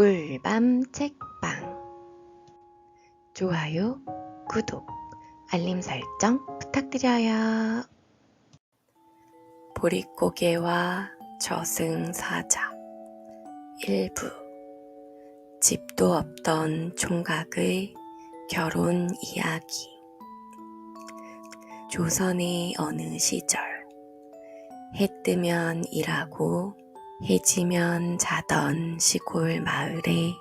꿀밤 책방. 좋아요, 구독, 알림 설정 부탁드려요. 보릿고개와 저승사자. 일부. 집도 없던 총각의 결혼 이야기. 조선의 어느 시절, 해 뜨면 일하고 해 지면 자던 시골 마을에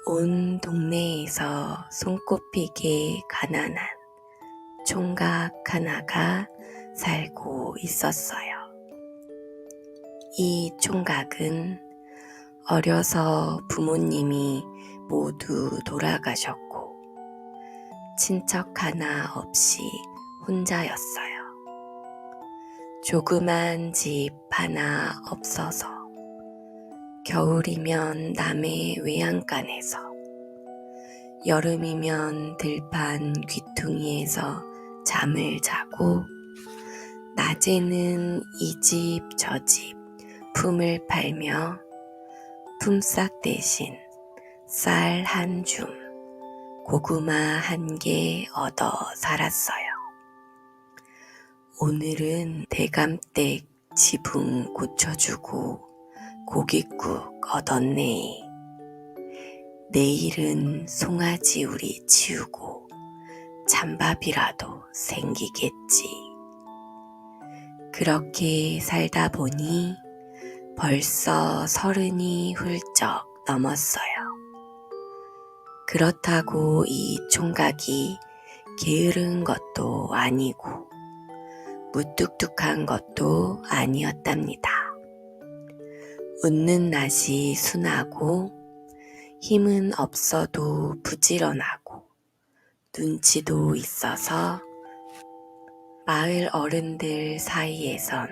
온 동네에서 손꼽히게 가난한 총각 하나가 살고 있었어요. 이 총각은 어려서 부모님이 모두 돌아가셨고 친척 하나 없이 혼자였어요. 조그만 집 하나 없어서 겨울이면 남의 외양간에서, 여름이면 들판 귀퉁이에서 잠을 자고, 낮에는 이 집 저 집 품을 팔며 품삯 대신 쌀 한 줌, 고구마 한 개 얻어 살았어요. 오늘은 대감댁 지붕 고쳐주고 고깃국 얻었네. 내일은 송아지 우리 치우고 찬밥이라도 생기겠지. 그렇게 살다 보니 벌써 30이 훌쩍 넘었어요. 그렇다고 이 총각이 게으른 것도 아니고 무뚝뚝한 것도 아니었답니다. 웃는 낯이 순하고 힘은 없어도 부지런하고 눈치도 있어서 마을 어른들 사이에선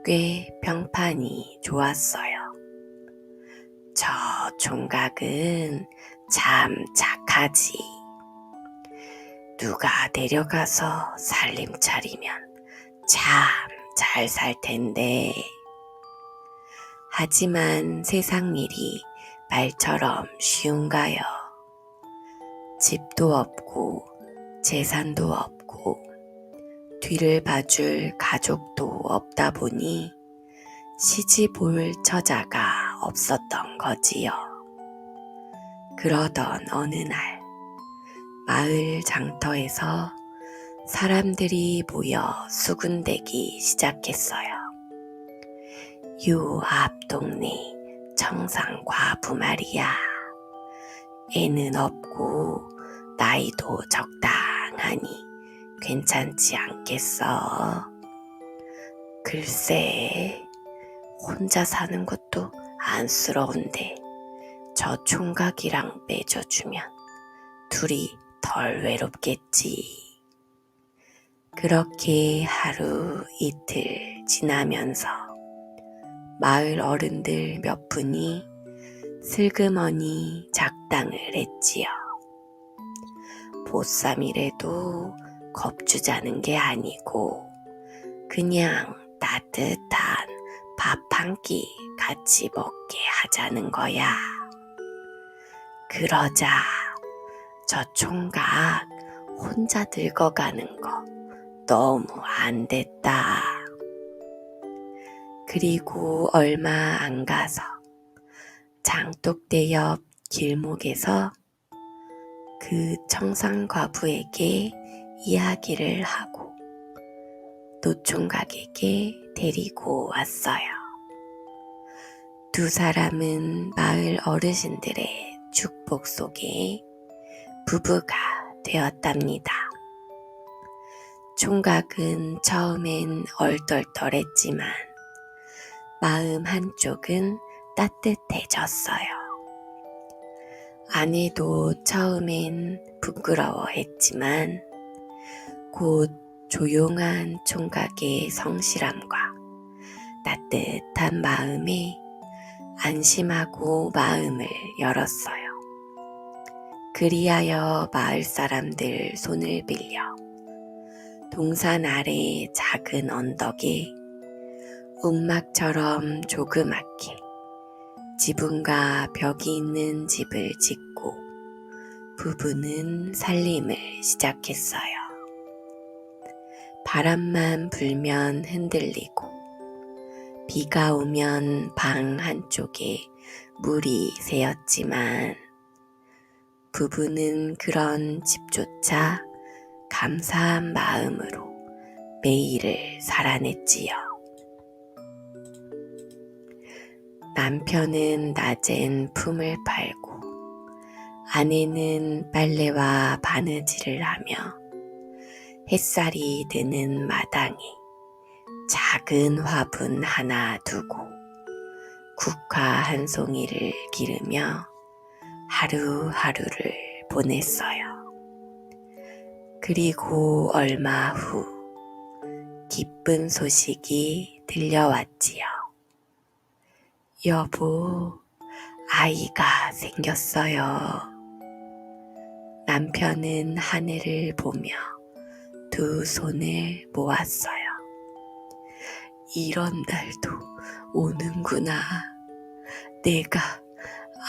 꽤 평판이 좋았어요. 저 총각은 참 착하지. 누가 데려가서 살림 차리면 참 잘 살 텐데. 하지만 세상 일이 말처럼 쉬운가요? 집도 없고 재산도 없고 뒤를 봐줄 가족도 없다 보니 시집 올 처자가 없었던 거지요. 그러던 어느 날 마을 장터에서 사람들이 모여 수군대기 시작했어요. 요 앞 동네 청상 과부 말이야. 애는 없고 나이도 적당하니 괜찮지 않겠어? 글쎄, 혼자 사는 것도 안쓰러운데 저 총각이랑 맺어주면 둘이 덜 외롭겠지. 그렇게 하루 이틀 지나면서 마을 어른들 몇 분이 슬그머니 작당을 했지요. 보쌈이라도 겁주자는 게 아니고 그냥 따뜻한 밥 한 끼 같이 먹게 하자는 거야. 그러자 저 총각 혼자 늙어가는 거 너무 안 됐다. 그리고 얼마 안 가서 장독대 옆 길목에서 그 청상과부에게 이야기를 하고 노총각에게 데리고 왔어요. 두 사람은 마을 어르신들의 축복 속에 부부가 되었답니다. 총각은 처음엔 얼떨떨했지만 마음 한쪽은 따뜻해졌어요. 아내도 처음엔 부끄러워했지만 곧 조용한 총각의 성실함과 따뜻한 마음에 안심하고 마음을 열었어요. 그리하여 마을 사람들 손을 빌려 동산 아래 작은 언덕에 움막처럼 조그맣게 지붕과 벽이 있는 집을 짓고 부부는 살림을 시작했어요. 바람만 불면 흔들리고 비가 오면 방 한쪽에 물이 새었지만 부부는 그런 집조차 감사한 마음으로 매일을 살아냈지요. 남편은 낮엔 품을 팔고 아내는 빨래와 바느질을 하며 햇살이 드는 마당에 작은 화분 하나 두고 국화 한 송이를 기르며 하루하루를 보냈어요. 그리고 얼마 후 기쁜 소식이 들려왔지요. 여보, 아이가 생겼어요. 남편은 하늘을 보며 두 손을 모았어요. 이런 날도 오는구나. 내가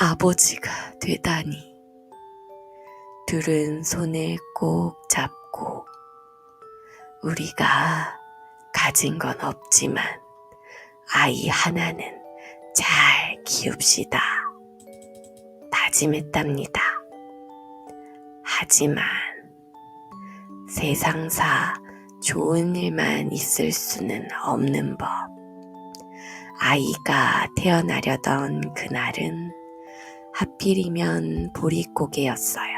아버지가 되다니. 둘은 손을 꼭 잡고 우리가 가진 건 없지만 아이 하나는 잘 키웁시다. 다짐했답니다. 하지만 세상사 좋은 일만 있을 수는 없는 법. 아이가 태어나려던 그날은 하필이면 보릿고개였어요.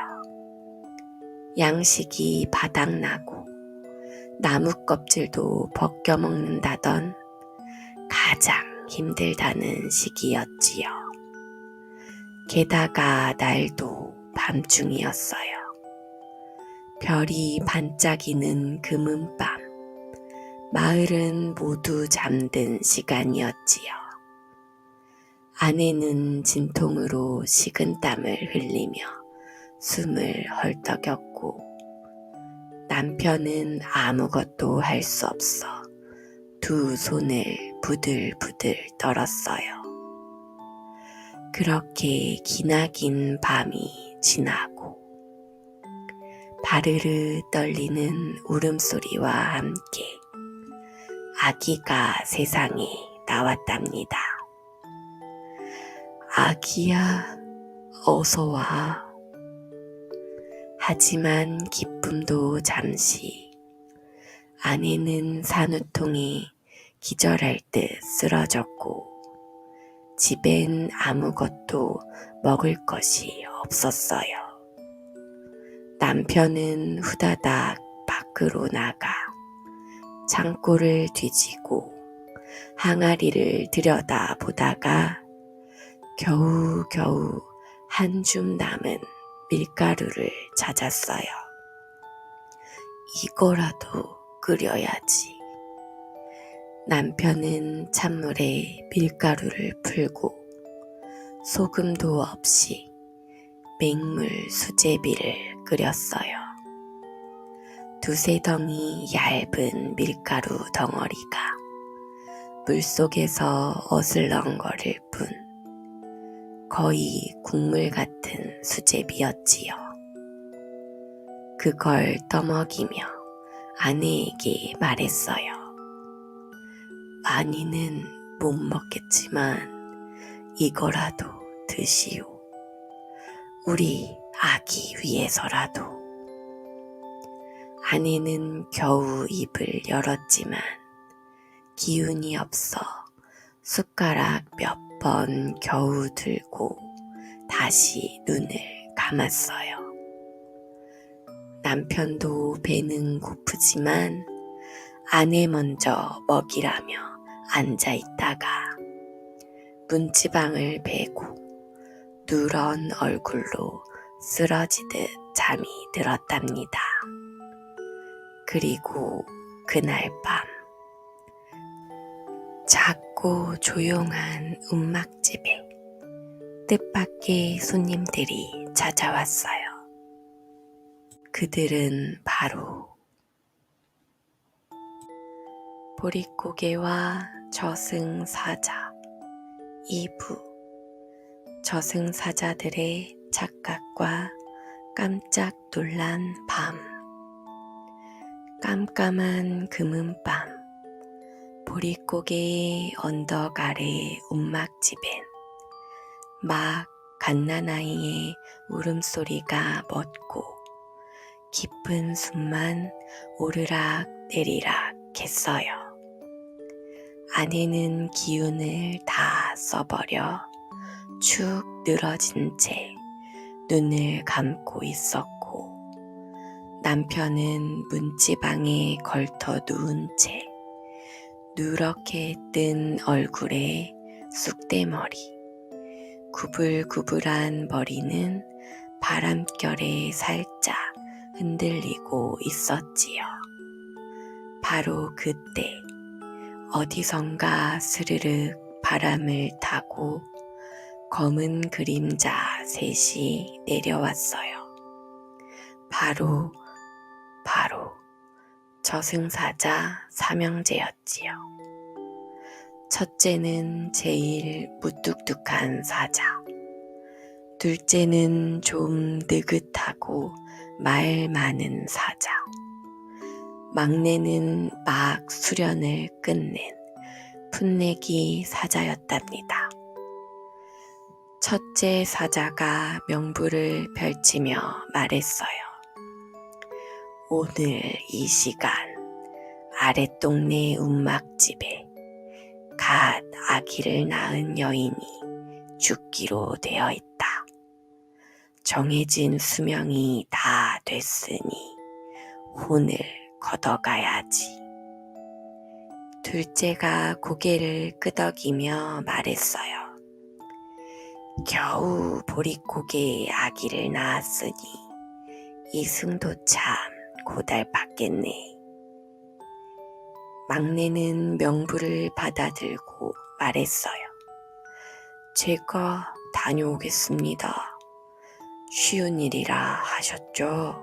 양식이 바닥나고 나무 껍질도 벗겨 먹는다던 가장 힘들다는 시기였지요. 게다가 날도 밤중이었어요. 별이 반짝이는 금은밤, 마을은 모두 잠든 시간이었지요. 아내는 진통으로 식은땀을 흘리며 숨을 헐떡였고 남편은 아무것도 할 수 없어 두 손을 부들부들 떨었어요. 그렇게 기나긴 밤이 지나고 바르르 떨리는 울음소리와 함께 아기가 세상에 나왔답니다. 아기야, 어서 와. 하지만 기쁨도 잠시. 아내는 산후통에 기절할 듯 쓰러졌고 집엔 아무것도 먹을 것이 없었어요. 남편은 후다닥 밖으로 나가 창고를 뒤지고 항아리를 들여다보다가 겨우겨우 한 줌 남은 밀가루를 찾았어요. 이거라도 끓여야지. 남편은 찬물에 밀가루를 풀고 소금도 없이 맹물 수제비를 끓였어요. 두세 덩이 얇은 밀가루 덩어리가 물속에서 어슬렁거릴 뿐 거의 국물 같은 수제비였지요. 그걸 떠먹이며 아내에게 말했어요. 많이는 못 먹겠지만 이거라도 드시오. 우리 아기 위해서라도. 아내는 겨우 입을 열었지만 기운이 없어 숟가락 몇 번 겨우 들고 다시 눈을 감았어요. 남편도 배는 고프지만 아내 먼저 먹이라며 앉아 있다가 문지방을 베고 누런 얼굴로 쓰러지듯 잠이 들었답니다. 그리고 그날 밤 작고 조용한 움막집에 뜻밖의 손님들이 찾아왔어요. 그들은 바로 보릿고개와 저승사자 이부 저승사자들의 착각과 깜짝 놀란 밤. 깜깜한 금은밤, 보릿고개의 언덕 아래 움막집엔 막 갓난아이의 울음소리가 멎고 깊은 숨만 오르락 내리락 했어요. 아내는 기운을 다 써버려 축 늘어진 채 눈을 감고 있었고, 남편은 문지방에 걸터 누운 채 누렇게 뜬 얼굴에 쑥대머리, 구불구불한 머리는 바람결에 살짝 흔들리고 있었지요. 바로 그때 어디선가 스르륵 바람을 타고 검은 그림자 셋이 내려왔어요. 바로 저승사자 삼형제였지요. 첫째는 제일 무뚝뚝한 사자, 둘째는 좀 느긋하고 말 많은 사자, 막내는 막 수련을 끝낸 풋내기 사자였답니다. 첫째 사자가 명부를 펼치며 말했어요. 오늘 이 시간 아랫동네 움막집에 갓 아기를 낳은 여인이 죽기로 되어 있다. 정해진 수명이 다 됐으니 혼을 걷어가야지. 둘째가 고개를 끄덕이며 말했어요. 겨우 보릿고개에 아기를 낳았으니 이승도 참 고달팠겠네. 막내는 명부를 받아들고 말했어요. 제가 다녀오겠습니다. 쉬운 일이라 하셨죠?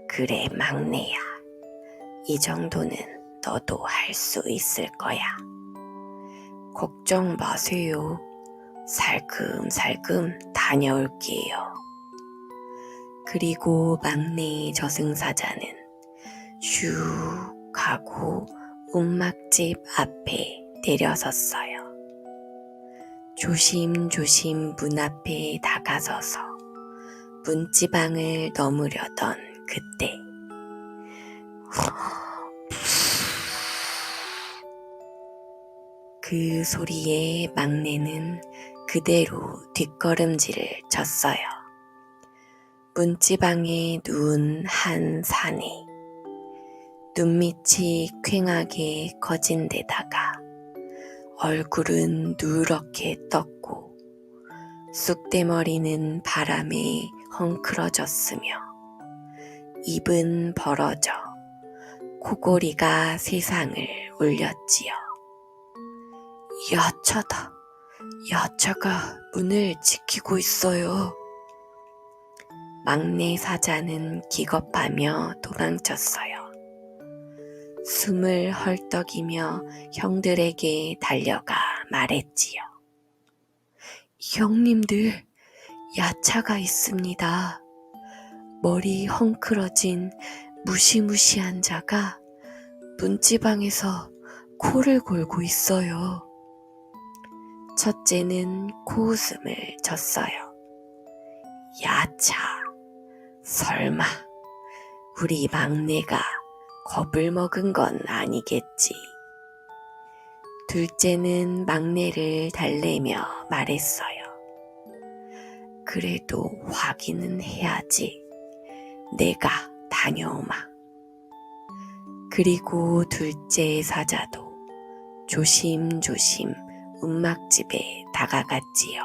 그래 막내야, 이 정도는 너도 할 수 있을 거야. 걱정 마세요. 살금살금 다녀올게요. 그리고 막내 저승사자는 슉 하고 움막집 앞에 내려섰어요. 조심조심 문 앞에 다가서서 문지방을 넘으려던 그때 그 소리에 막내는 그대로 뒷걸음질을 쳤어요. 문지방에 누운 한 사내, 눈밑이 퀭하게 커진 데다가 얼굴은 누렇게 떴고 쑥대머리는 바람에 헝클어졌으며 입은 벌어져 코골이가 세상을 울렸지요. 야차다. 야차가 문을 지키고 있어요. 막내 사자는 기겁하며 도망쳤어요. 숨을 헐떡이며 형들에게 달려가 말했지요. 형님들, 야차가 있습니다. 머리 헝클어진 무시무시한 자가 문지방에서 코를 골고 있어요. 첫째는 코웃음을 쳤어요. 야차, 설마 우리 막내가 겁을 먹은 건 아니겠지. 둘째는 막내를 달래며 말했어요. 그래도 확인은 해야지. 내가 다녀오마. 그리고 둘째 사자도 조심조심 움막집에 다가갔지요.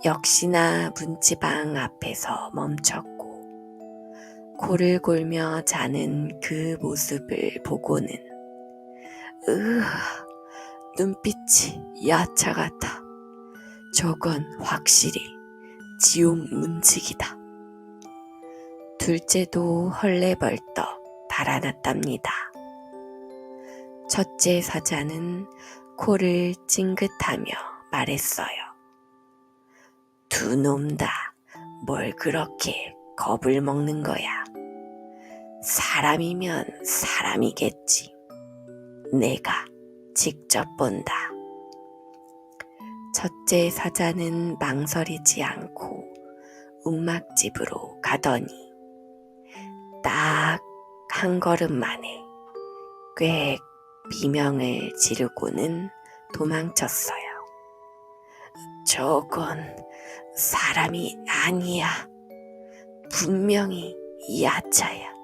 역시나 문지방 앞에서 멈췄고 코를 골며 자는 그 모습을 보고는 눈빛이 야차 같아. 저건 확실히 지옥 문지기다. 둘째도 헐레벌떡 달아났답니다. 첫째 사자는 코를 찡긋하며 말했어요. 두 놈 다 뭘 그렇게 겁을 먹는 거야. 사람이면 사람이겠지. 내가 직접 본다. 첫째 사자는 망설이지 않고 움막집으로 가더니 딱 한 걸음 만에 꽤 비명을 지르고는 도망쳤어요. 저건 사람이 아니야. 분명히 야차야.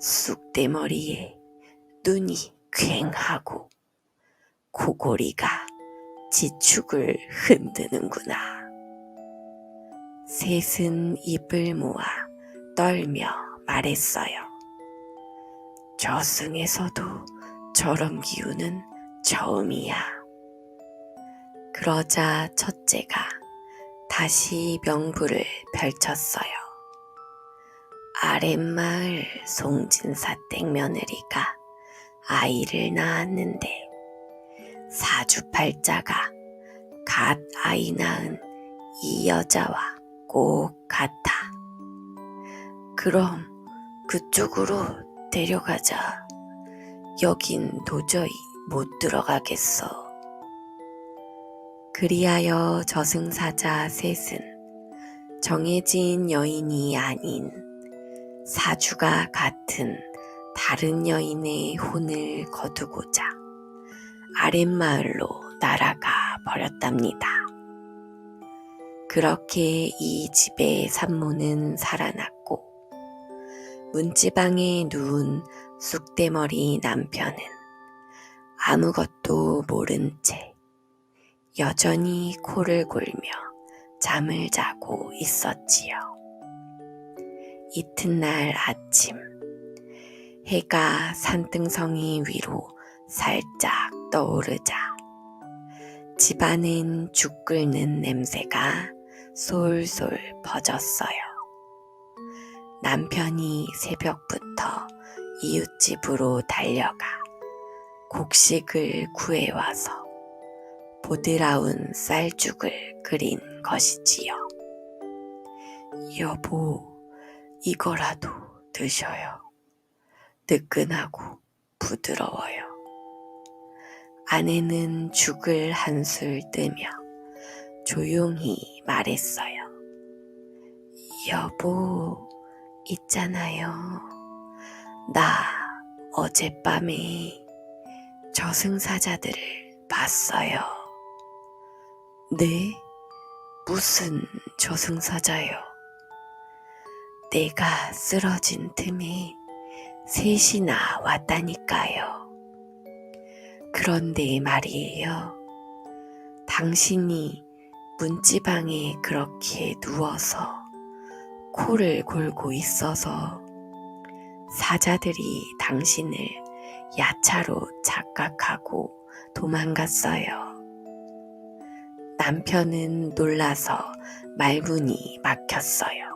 쑥대머리에 눈이 괭하고 코골이가 지축을 흔드는구나. 셋은 입을 모아 떨며 말했어요. 저승에서도 저런 기운은 처음이야. 그러자 첫째가 다시 명부를 펼쳤어요. 아랫마을 송진사 땡며느리가 아이를 낳았는데 사주팔자가 갓 아이 낳은 이 여자와 꼭 같아. 그럼 그쪽으로 데려가자. 여긴 도저히 못 들어가겠어. 그리하여 저승사자 셋은 정해진 여인이 아닌 사주가 같은 다른 여인의 혼을 거두고자 아랫마을로 날아가 버렸답니다. 그렇게 이 집의 산모는 살아났고 문지방에 누운 쑥대머리 남편은 아무것도 모른 채 여전히 코를 골며 잠을 자고 있었지요. 이튿날 아침 해가 산등성이 위로 살짝 떠오르자 집안엔 죽 끓는 냄새가 솔솔 퍼졌어요. 남편이 새벽부터 이웃집으로 달려가 곡식을 구해와서 보드라운 쌀죽을 끓인 것이지요. 여보, 이거라도 드셔요. 뜨끈하고 부드러워요. 아내는 죽을 한술 뜨며 조용히 말했어요. 여보, 있잖아요. 나 어젯밤에 저승사자들을 봤어요. 네? 무슨 저승사자요? 내가 쓰러진 틈에 셋이나 왔다니까요. 그런데 말이에요. 당신이 문지방에 그렇게 누워서 코를 골고 있어서 사자들이 당신을 야차로 착각하고 도망갔어요. 남편은 놀라서 말문이 막혔어요.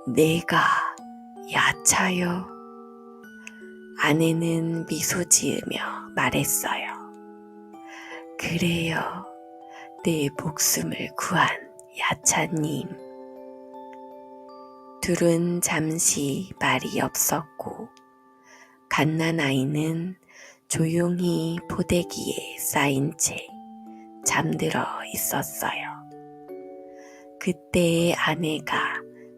내가 야차요? 아내는 미소 지으며 말했어요. 그래요. 내 목숨을 구한 야차님. 둘은 잠시 말이 없었고 갓난아이는 조용히 포대기에 쌓인 채 잠들어 있었어요. 그때 아내가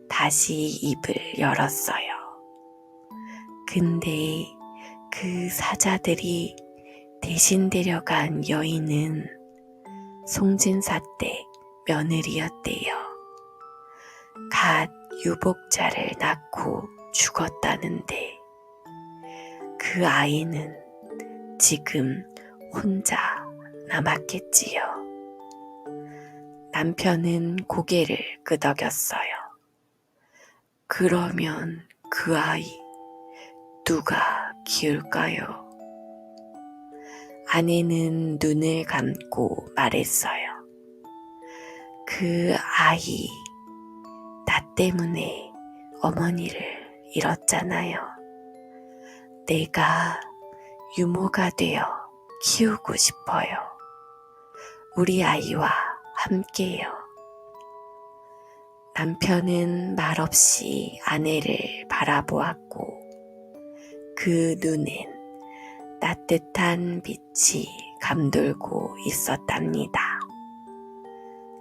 다시 입을 열었어요. 근데 그 사자들이 대신 데려간 여인은 송진사 댁 며느리였대요. 갓 유복자를 낳고 죽었다는데 그 아이는 지금 혼자 남았겠지요. 남편은 고개를 끄덕였어요. 그러면 그 아이 누가 키울까요? 아내는 눈을 감고 말했어요. 그 아이, 나 때문에 어머니를 잃었잖아요. 내가 유모가 되어 키우고 싶어요. 우리 아이와 함께요. 남편은 말없이 아내를 바라보았고 그 눈엔 따뜻한 빛이 감돌고 있었답니다.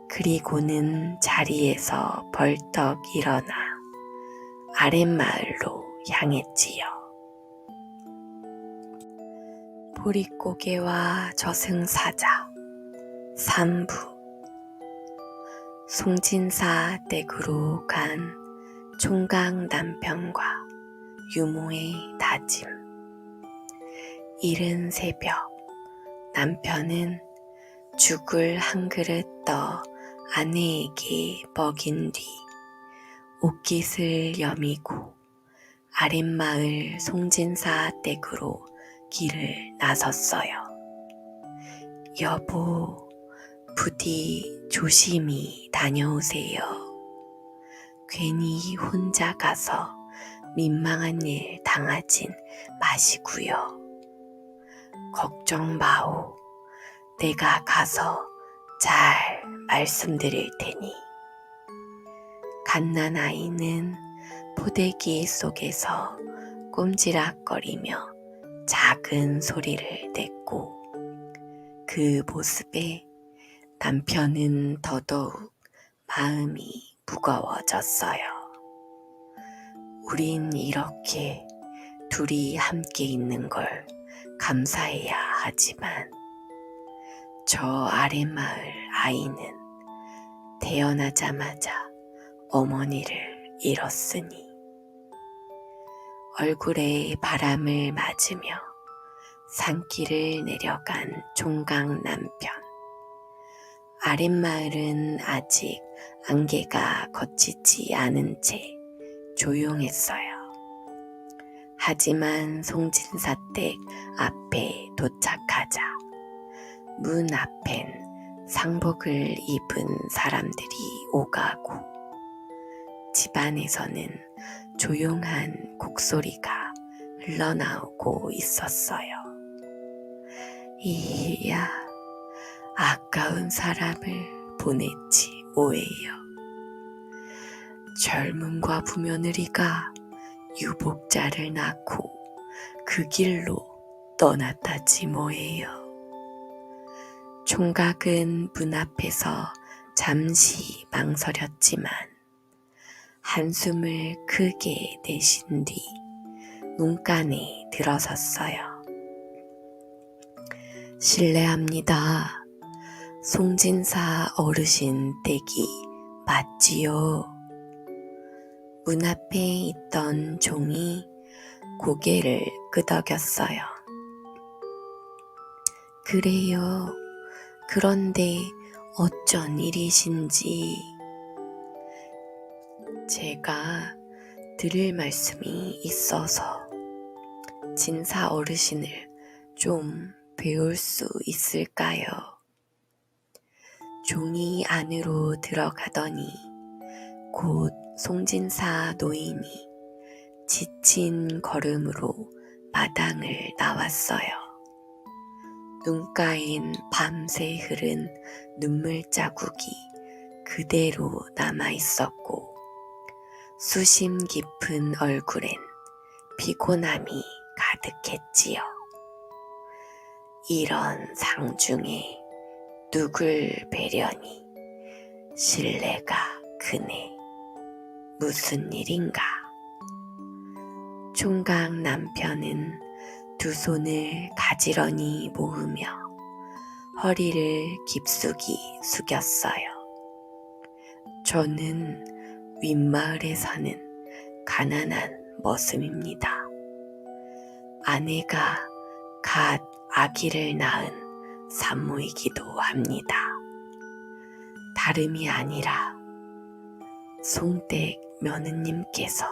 그리고는 자리에서 벌떡 일어나 아랫마을로 향했지요. 보릿고개와 저승사자 3부. 송진사 댁으로 간 총각 남편과 유모의 다짐. 이른 새벽 남편은 죽을 한 그릇 떠 아내에게 먹인 뒤 옷깃을 여미고 아랫마을 송진사 댁으로 길을 나섰어요. 여보, 부디 조심히 다녀오세요. 괜히 혼자 가서 민망한 일 당하진 마시고요. 걱정 마오. 내가 가서 잘 말씀드릴 테니. 갓난아이는 포대기 속에서 꼼지락거리며 작은 소리를 냈고 그 모습에 남편은 더더욱 마음이 무거워졌어요. 우린 이렇게 둘이 함께 있는 걸 감사해야 하지만 저 아랫마을 아이는 태어나자마자 어머니를 잃었으니 얼굴에 바람을 맞으며 산길을 내려간 총각 남편. 아랫마을은 아직 안개가 걷히지 않은 채 조용했어요. 하지만 송진사댁 앞에 도착하자 문 앞엔 상복을 입은 사람들이 오가고 집안에서는 조용한 곡소리가 흘러나오고 있었어요. 이야, 아까운 사람을 보냈지 뭐예요. 젊은과 부며느리가 유복자를 낳고 그 길로 떠났다지 뭐예요. 총각은 문 앞에서 잠시 망설였지만 한숨을 크게 내쉰 뒤 문간에 들어섰어요. 실례합니다. 송진사 어르신 댁이 맞지요? 문 앞에 있던 종이 고개를 끄덕였어요. 그래요. 그런데 어쩐 일이신지. 제가 드릴 말씀이 있어서 진사 어르신을 좀 배울 수 있을까요? 종이 안으로 들어가더니 곧 송진사 노인이 지친 걸음으로 마당을 나왔어요. 눈가엔 밤새 흐른 눈물 자국이 그대로 남아 있었고 수심 깊은 얼굴엔 피곤함이 가득했지요. 이런 상중에 누굴 뵈려니 실례가 크네. 무슨 일인가? 총각 남편은 두 손을 가지런히 모으며 허리를 깊숙이 숙였어요. 저는 윗마을에 사는 가난한 머슴입니다. 아내가 갓 아기를 낳은 산모이기도 합니다. 다름이 아니라 송댁 며느님께서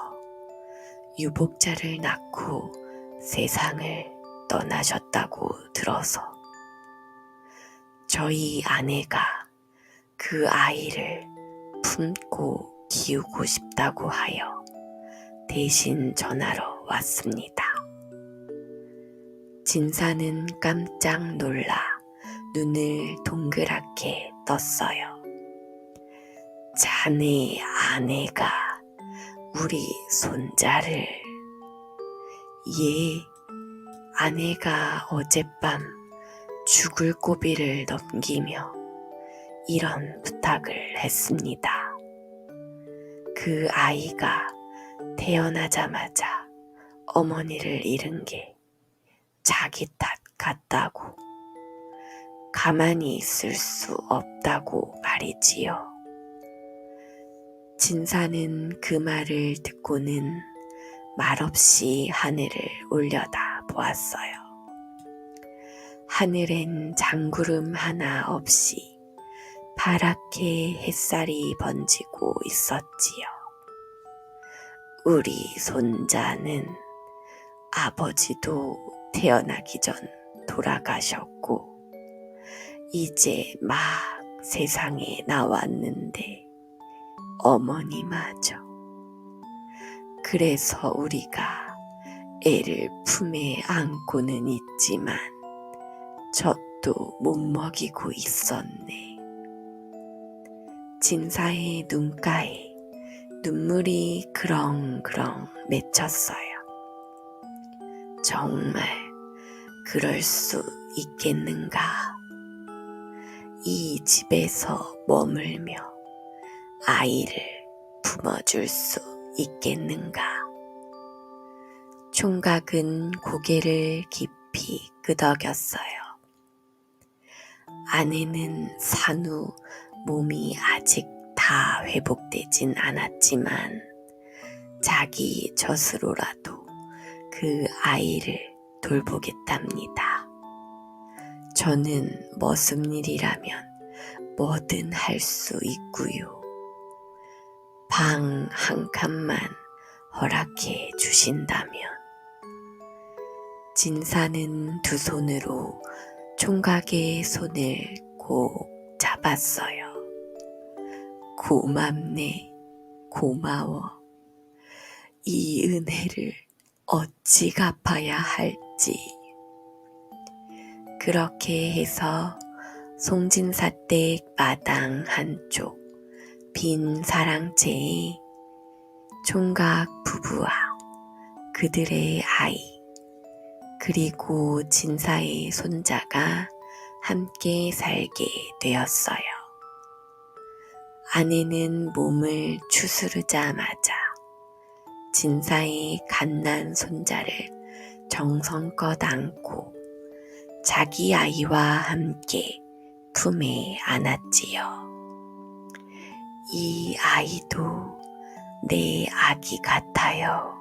유복자를 낳고 세상을 떠나셨다고 들어서 저희 아내가 그 아이를 품고 키우고 싶다고 하여 대신 전하러 왔습니다. 진사는 깜짝 놀라 눈을 동그랗게 떴어요. 자네 아내가 우리 손자를. 예, 아내가 어젯밤 죽을 고비를 넘기며 이런 부탁을 했습니다. 그 아이가 태어나자마자 어머니를 잃은 게 자기 탓 같다고, 가만히 있을 수 없다고 말이지요. 진사는 그 말을 듣고는 말없이 하늘을 올려다 보았어요. 하늘엔 장구름 하나 없이 파랗게 햇살이 번지고 있었지요. 우리 손자는 아버지도 태어나기 전 돌아가셨고 이제 막 세상에 나왔는데 어머니마저. 그래서 우리가 애를 품에 안고는 있지만 젖도 못 먹이고 있었네. 진사의 눈가에 눈물이 그렁그렁 맺혔어요. 정말 그럴 수 있겠는가? 이 집에서 머물며 아이를 품어줄 수 있겠는가? 총각은 고개를 깊이 끄덕였어요. 아내는 산후 몸이 아직 다 회복되진 않았지만 자기 젖으로라도 그 아이를 돌보겠답니다. 저는 머슴일이라면 뭐든 할 수 있고요. 방 한 칸만 허락해 주신다면. 진사는 두 손으로 총각의 손을 꼭 잡았어요. 고맙네, 고마워. 이 은혜를 어찌 갚아야 할지. 그렇게 해서 송진사댁 마당 한쪽 빈 사랑채에 총각 부부와 그들의 아이 그리고 진사의 손자가 함께 살게 되었어요. 아내는 몸을 추스르자마자 진사의 갓난 손자를 정성껏 안고 자기 아이와 함께 품에 안았지요. 이 아이도 내 아기 같아요.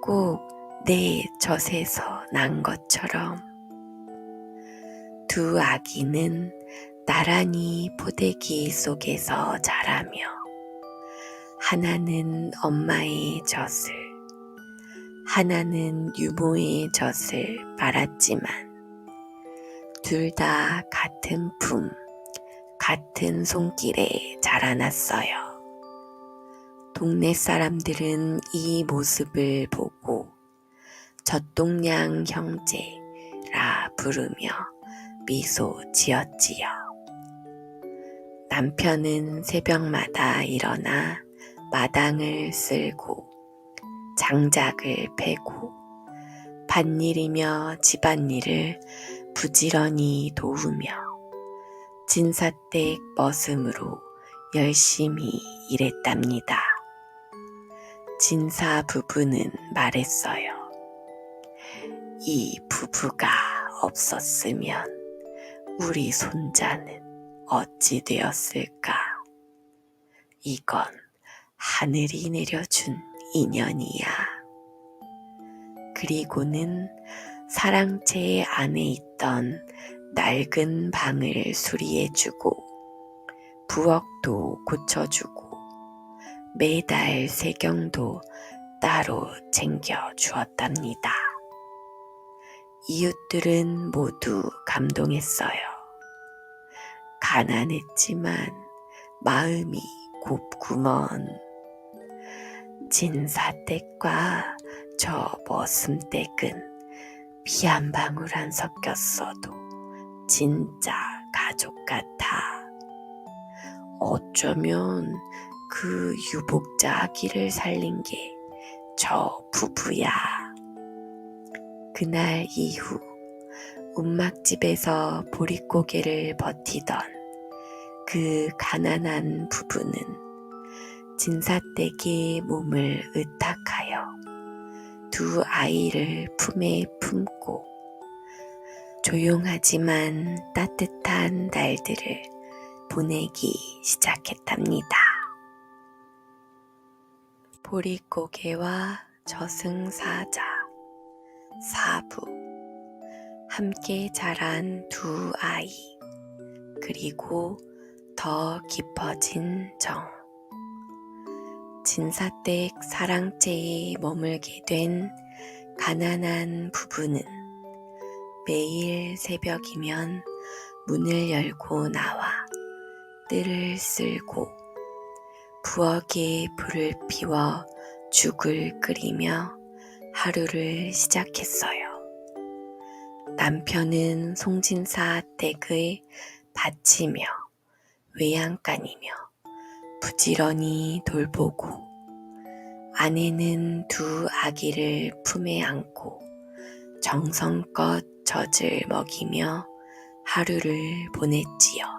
꼭 내 젖에서 난 것처럼. 두 아기는 나란히 포대기 속에서 자라며 하나는 엄마의 젖을, 하나는 유모의 젖을 빨았지만 둘 다 같은 품, 같은 손길에 자라났어요. 동네 사람들은 이 모습을 보고 젖동량 형제라 부르며 미소 지었지요. 남편은 새벽마다 일어나 마당을 쓸고 장작을 패고 밭일이며 집안일을 부지런히 도우며 진사댁 머슴으로 열심히 일했답니다. 진사 부부는 말했어요. 이 부부가 없었으면 우리 손자는 어찌 되었을까? 이건 하늘이 내려준 인연이야. 그리고는 사랑채 안에 있던 낡은 방을 수리해주고 부엌도 고쳐주고 매달 세경도 따로 챙겨주었답니다. 이웃들은 모두 감동했어요. 가난했지만 마음이 곱구먼. 진사댁과 저 머슴댁은 피 한 방울 안 섞였어도 진짜 가족 같아. 어쩌면 그 유복자 아기를 살린 게 저 부부야. 그날 이후 움막집에서 보릿고개를 버티던 그 가난한 부부는 진사댁의 몸을 의탁하여 두 아이를 품에 품고 조용하지만 따뜻한 날들을 보내기 시작했답니다. 보릿고개와 저승사자 4부 함께 자란 두 아이 그리고 더 깊어진 정 진사댁 사랑채에 머물게 된 가난한 부부는 매일 새벽이면 문을 열고 나와 뜰을 쓸고 부엌에 불을 피워 죽을 끓이며 하루를 시작했어요. 남편은 송진사 댁을 바치며 외양간이며 부지런히 돌보고 아내는 두 아기를 품에 안고 정성껏 젖을 먹이며 하루를 보냈지요.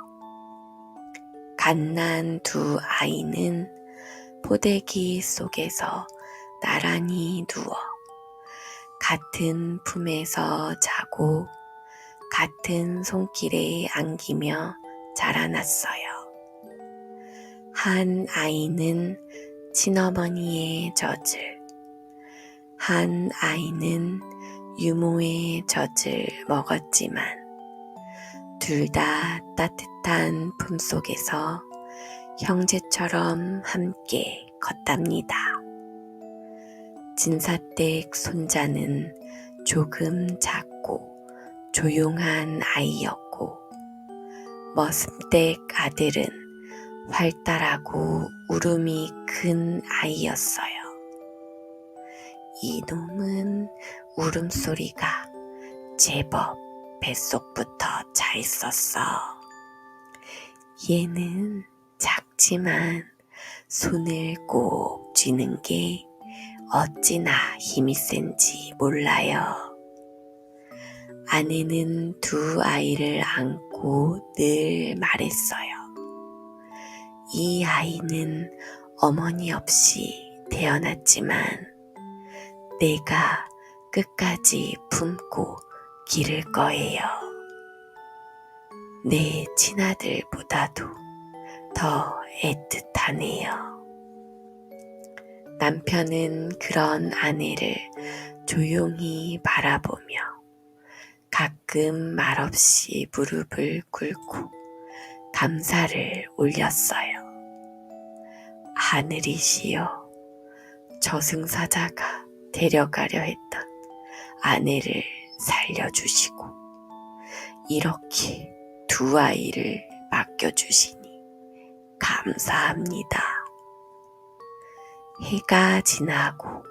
갓난 두 아이는 포대기 속에서 나란히 누워 같은 품에서 자고 같은 손길에 안기며 자라났어요. 한 아이는 친어머니의 젖을, 한 아이는 유모의 젖을 먹었지만 둘 다 따뜻한 품속에서 형제처럼 함께 컸답니다. 진사댁 손자는 조금 작고 조용한 아이였고 머슴댁 아들은 활달하고 울음이 큰 아이였어요. 이놈은 울음소리가 제법 뱃속부터 차 있었어. 얘는 작지만 손을 꼭 쥐는 게 어찌나 힘이 센지 몰라요. 아내는 두 아이를 안고 늘 말했어요. 이 아이는 어머니 없이 태어났지만 내가 끝까지 품고 기를 거예요. 내 친아들보다도 더 애틋하네요. 남편은 그런 아내를 조용히 바라보며 가끔 말없이 무릎을 꿇고 감사를 올렸어요. 하늘이시여, 저승사자가 데려가려 했던 아내를 살려주시고 이렇게 두 아이를 맡겨주시니 감사합니다. 해가 지나고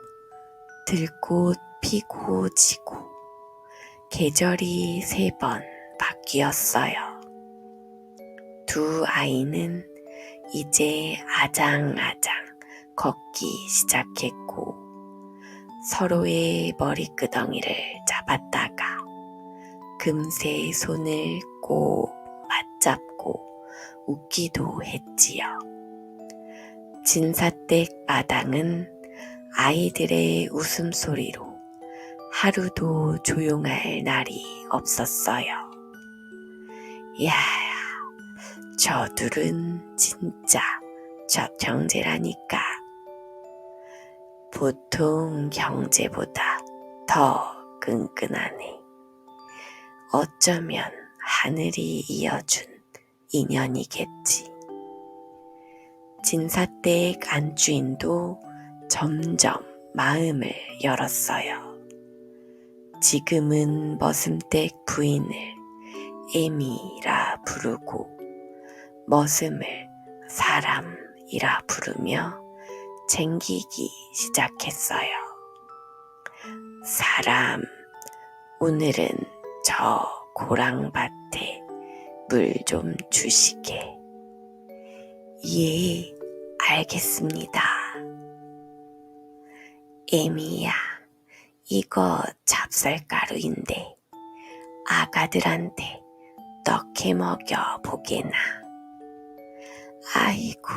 들꽃 피고 지고 계절이 3번 바뀌었어요. 두 아이는 이제 아장아장 걷기 시작했고 서로의 머리끄덩이를 잡았다가 금세 손을 꼭 맞잡고 웃기도 했지요. 진사댁 마당은 아이들의 웃음소리로 하루도 조용할 날이 없었어요. 야야, 저 둘은 진짜 첫 형제라니까. 보통 형제보다 더 끈끈하네. 어쩌면 하늘이 이어준 인연이겠지. 진사댁 안주인도 점점 마음을 열었어요. 지금은 머슴댁 부인을 애미라 부르고 머슴을 사람이라 부르며 챙기기 시작했어요. 사람, 오늘은 저 고랑밭 나한테 물 좀 주시게. 예, 알겠습니다. 에미야, 이거 찹쌀가루인데 아가들한테 떡해 먹여 보게나. 아이고,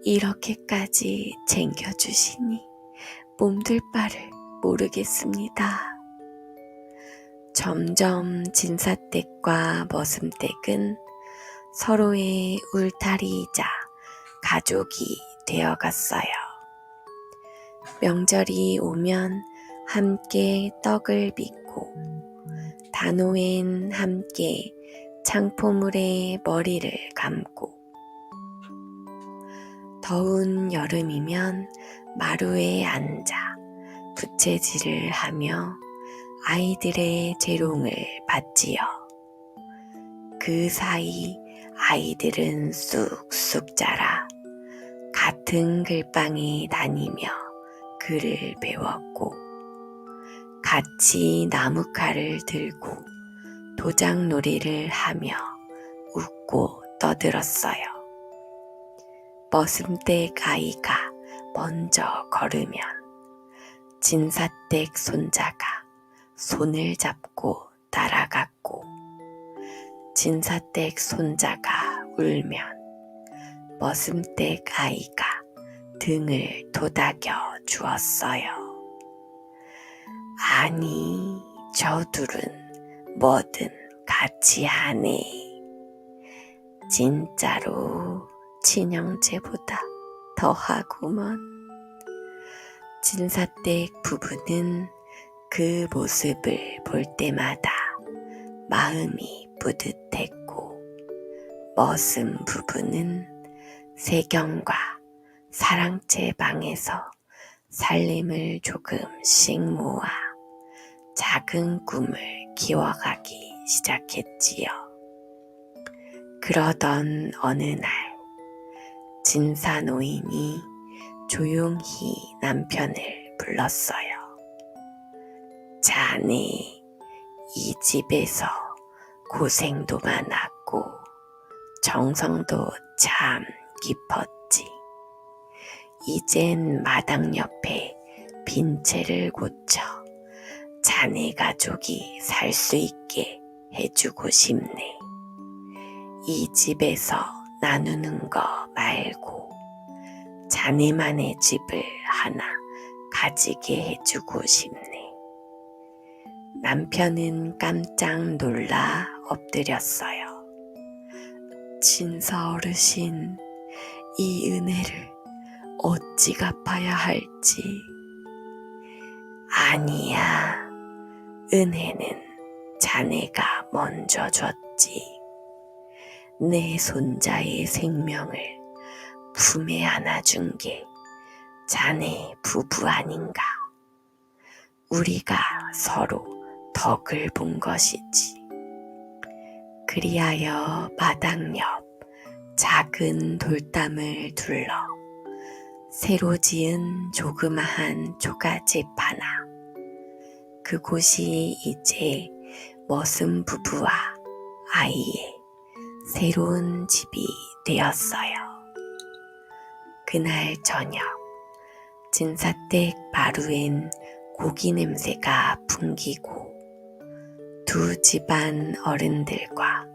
이렇게까지 챙겨주시니 몸둘 바를 모르겠습니다. 점점 진사댁과 머슴댁은 서로의 울타리이자 가족이 되어갔어요. 명절이 오면 함께 떡을 빚고 단오엔 함께 창포물에 머리를 감고 더운 여름이면 마루에 앉아 부채질을 하며 아이들의 재롱을 받지요. 그 사이 아이들은 쑥쑥 자라 같은 글방에 다니며 글을 배웠고 같이 나무칼을 들고 도장놀이를 하며 웃고 떠들었어요. 머슴댁 아이가 먼저 걸으면 진사댁 손자가 손을 잡고 따라갔고 진사댁 손자가 울면 머슴댁 아이가 등을 도닥여 주었어요. 아니, 저 둘은 뭐든 같이 하네. 진짜로 친형제보다 더하구먼. 진사댁 부부는 그 모습을 볼 때마다 마음이 뿌듯했고 머슴 부부는 세경과 사랑채 방에서 살림을 조금씩 모아 작은 꿈을 키워가기 시작했지요. 그러던 어느 날 진사 노인이 조용히 남편을 불렀어요. 자네, 이 집에서 고생도 많았고 정성도 참 깊었지. 이젠 마당 옆에 빈채를 고쳐 자네 가족이 살 수 있게 해주고 싶네. 이 집에서 나누는 거 말고 자네만의 집을 하나 가지게 해주고 싶네. 남편은 깜짝 놀라 엎드렸어요. 진사 어르신, 이 은혜를 어찌 갚아야 할지. 아니야, 은혜는 자네가 먼저 줬지. 내 손자의 생명을 품에 안아준 게 자네 부부 아닌가. 우리가 서로 덕을 본 것이지. 그리하여 마당 옆 작은 돌담을 둘러 새로 지은 조그마한 초가집 하나. 그곳이 이제 머슴 부부와 아이의 새로운 집이 되었어요. 그날 저녁 진사댁 마루엔 고기 냄새가 풍기고 두 집안 어른들과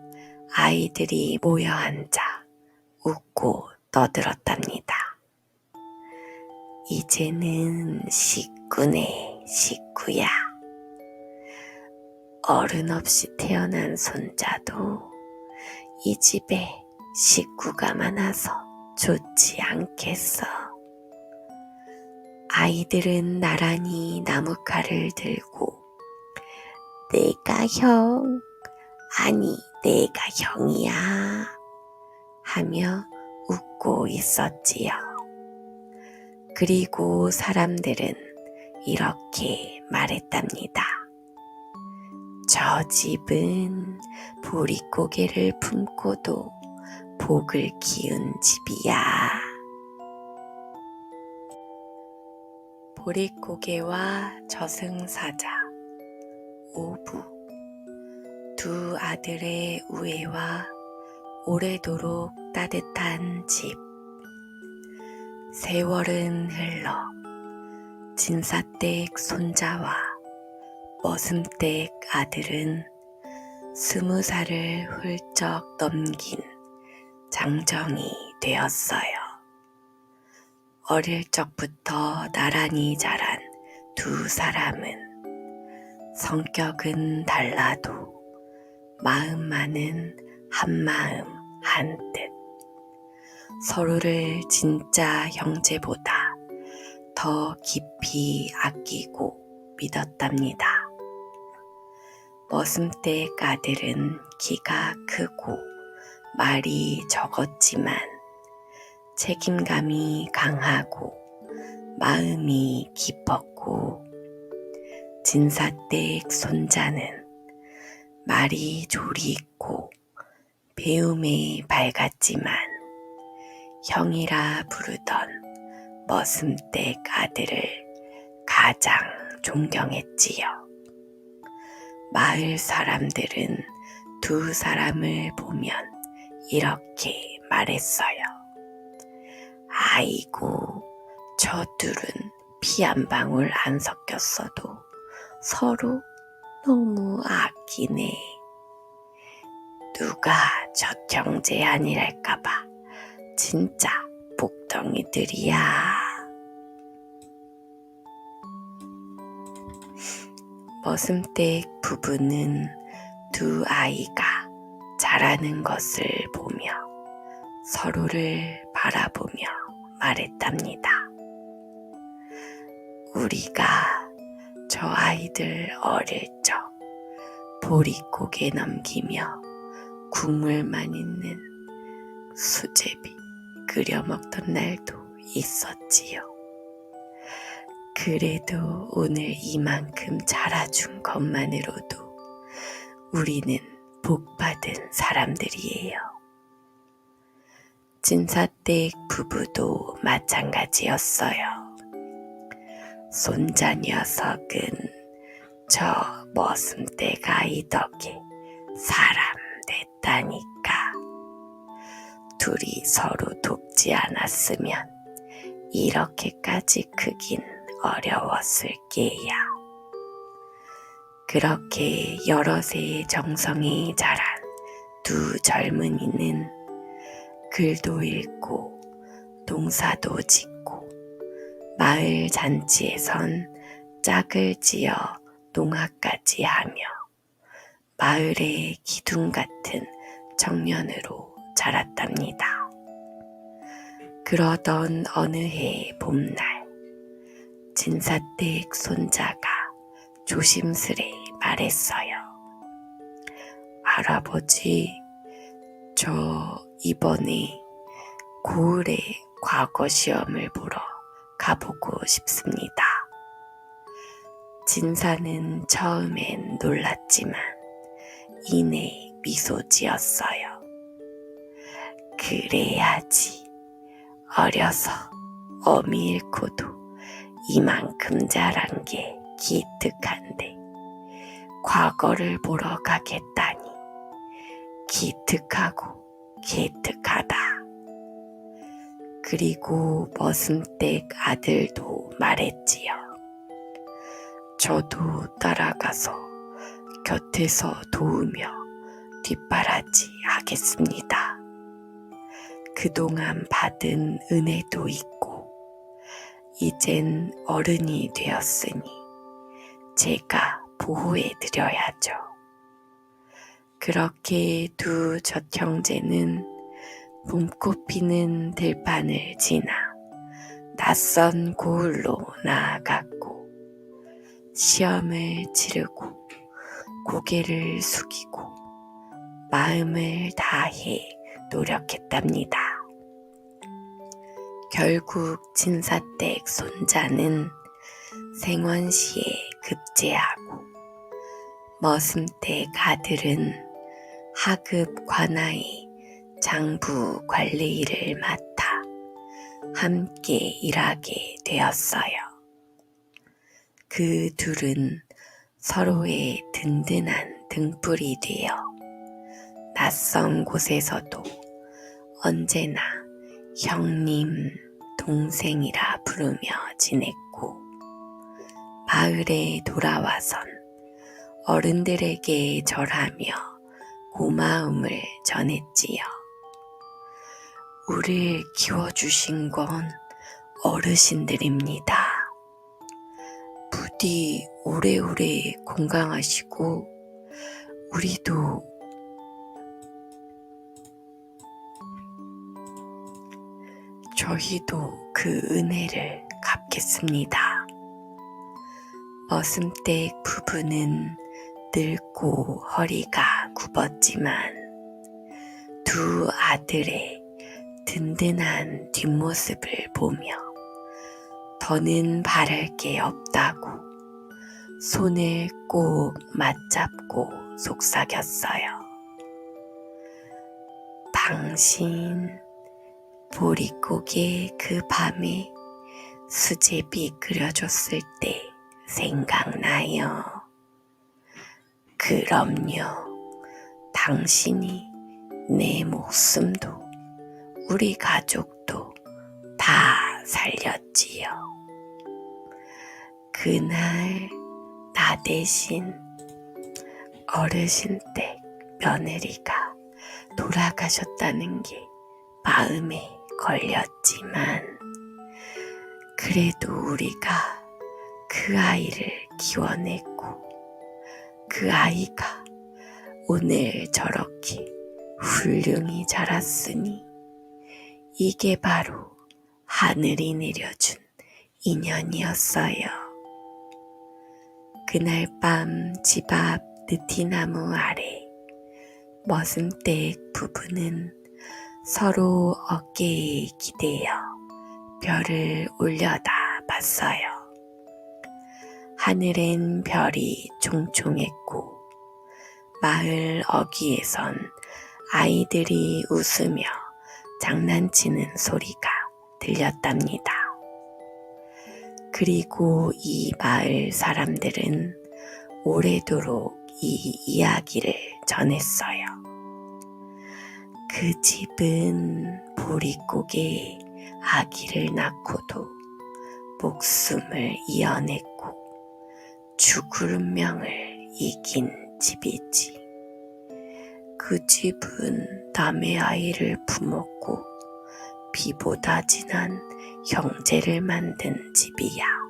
아이들이 모여 앉아 웃고 떠들었답니다. 이제는 식구네, 식구야. 어른 없이 태어난 손자도 이 집에 식구가 많아서 좋지 않겠어. 아이들은 나란히 나무칼을 들고 내가 형, 아니 내가 형이야 하며 웃고 있었지요. 그리고 사람들은 이렇게 말했답니다. 저 집은 보릿고개를 품고도 복을 키운 집이야. 보릿고개와 저승사자 5부. 두 아들의 우애와 오래도록 따뜻한 집. 세월은 흘러 진사댁 손자와 머슴댁 아들은 20살을 훌쩍 넘긴 장정이 되었어요. 어릴 적부터 나란히 자란 두 사람은 성격은 달라도 마음만은 한마음 한뜻, 서로를 진짜 형제보다 더 깊이 아끼고 믿었답니다. 머슴댁 아들은 키가 크고 말이 적었지만 책임감이 강하고 마음이 깊었고, 진사댁 손자는 말이 조리 있고 배움에 밝았지만 형이라 부르던 머슴댁 아들을 가장 존경했지요. 마을 사람들은 두 사람을 보면 이렇게 말했어요. 아이고, 저 둘은 피 한 방울 안 섞였어도 서로 너무 아끼네. 누가 저 형제 아니랄까봐 진짜 복덩이들이야. 머슴댁 부부는 두 아이가 자라는 것을 보며 서로를 바라보며 말했답니다. 우리가 저 아이들 어릴 적 보릿고개 넘기며 국물만 있는 수제비 끓여 먹던 날도 있었지요. 그래도 오늘 이만큼 자라준 것만으로도 우리는 복받은 사람들이에요. 진사댁 부부도 마찬가지였어요. 손자 녀석은 저 머슴댁 아이 덕에 사람 됐다니까. 둘이 서로 돕지 않았으면 이렇게까지 크긴 어려웠을 게야. 그렇게 여럿의 정성이 자란 두 젊은이는 글도 읽고 농사도 짓고 마을 잔치에선 짝을 지어 농악까지 하며 마을의 기둥 같은 청년으로 자랐답니다. 그러던 어느 해 봄날, 진사댁 손자가 조심스레 말했어요. 할아버지, 저 이번에 고을에 과거 시험을 보러 가보고 싶습니다. 진사는 처음엔 놀랐지만 이내 미소 지었어요. 그래야지. 어려서 어미 잃고도 이만큼 자란 게 기특한데 과거를 보러 가겠다니 기특하고 기특하다. 그리고 머슴댁 아들도 말했지요. 저도 따라가서 곁에서 도우며 뒷바라지 하겠습니다. 그동안 받은 은혜도 있고 이젠 어른이 되었으니 제가 보호해 드려야죠. 그렇게 두 젖형제는 봄꽃 피는 들판을 지나 낯선 고을로 나아갔고 시험을 치르고 고개를 숙이고 마음을 다해 노력했답니다. 결국 진사댁 손자는 생원시에 급제하고 머슴댁 아들은 하급 관아의 장부 관리 일을 맡아 함께 일하게 되었어요. 그 둘은 서로의 든든한 등불이 되어 낯선 곳에서도 언제나 형님, 동생이라 부르며 지냈고 마을에 돌아와선 어른들에게 절하며 고마움을 전했지요. 우리를 키워주신 건 어르신들입니다. 부디 오래오래 건강하시고 저희도 그 은혜를 갚겠습니다. 머슴댁 부부는 늙고 허리가 굽었지만 두 아들의 든든한 뒷모습을 보며 더는 바랄 게 없다고 손을 꼭 맞잡고 속삭였어요. 당신 보릿고개 그 밤에 수제비 끓여줬을 때 생각나요. 그럼요. 당신이 내 목숨도 우리 가족도 다 살렸지요. 그날 나 대신 어르신댁 며느리가 돌아가셨다는 게 마음에 걸렸지만 그래도 우리가 그 아이를 키워냈고 그 아이가 오늘 저렇게 훌륭히 자랐으니 이게 바로 하늘이 내려준 인연이었어요. 그날 밤 집 앞 느티나무 아래 머슴댁 부부는 서로 어깨에 기대어 별을 올려다 봤어요. 하늘엔 별이 총총했고 마을 어귀에선 아이들이 웃으며 장난치는 소리가 들렸답니다. 그리고 이 마을 사람들은 오래도록 이 이야기를 전했어요. 그 집은 보릿고개에 아기를 낳고도 목숨을 이어냈고 죽을 운명을 이긴 집이지. 그 집은 남의 아이를 품었고 비보다 진한 형제를 만든 집이야.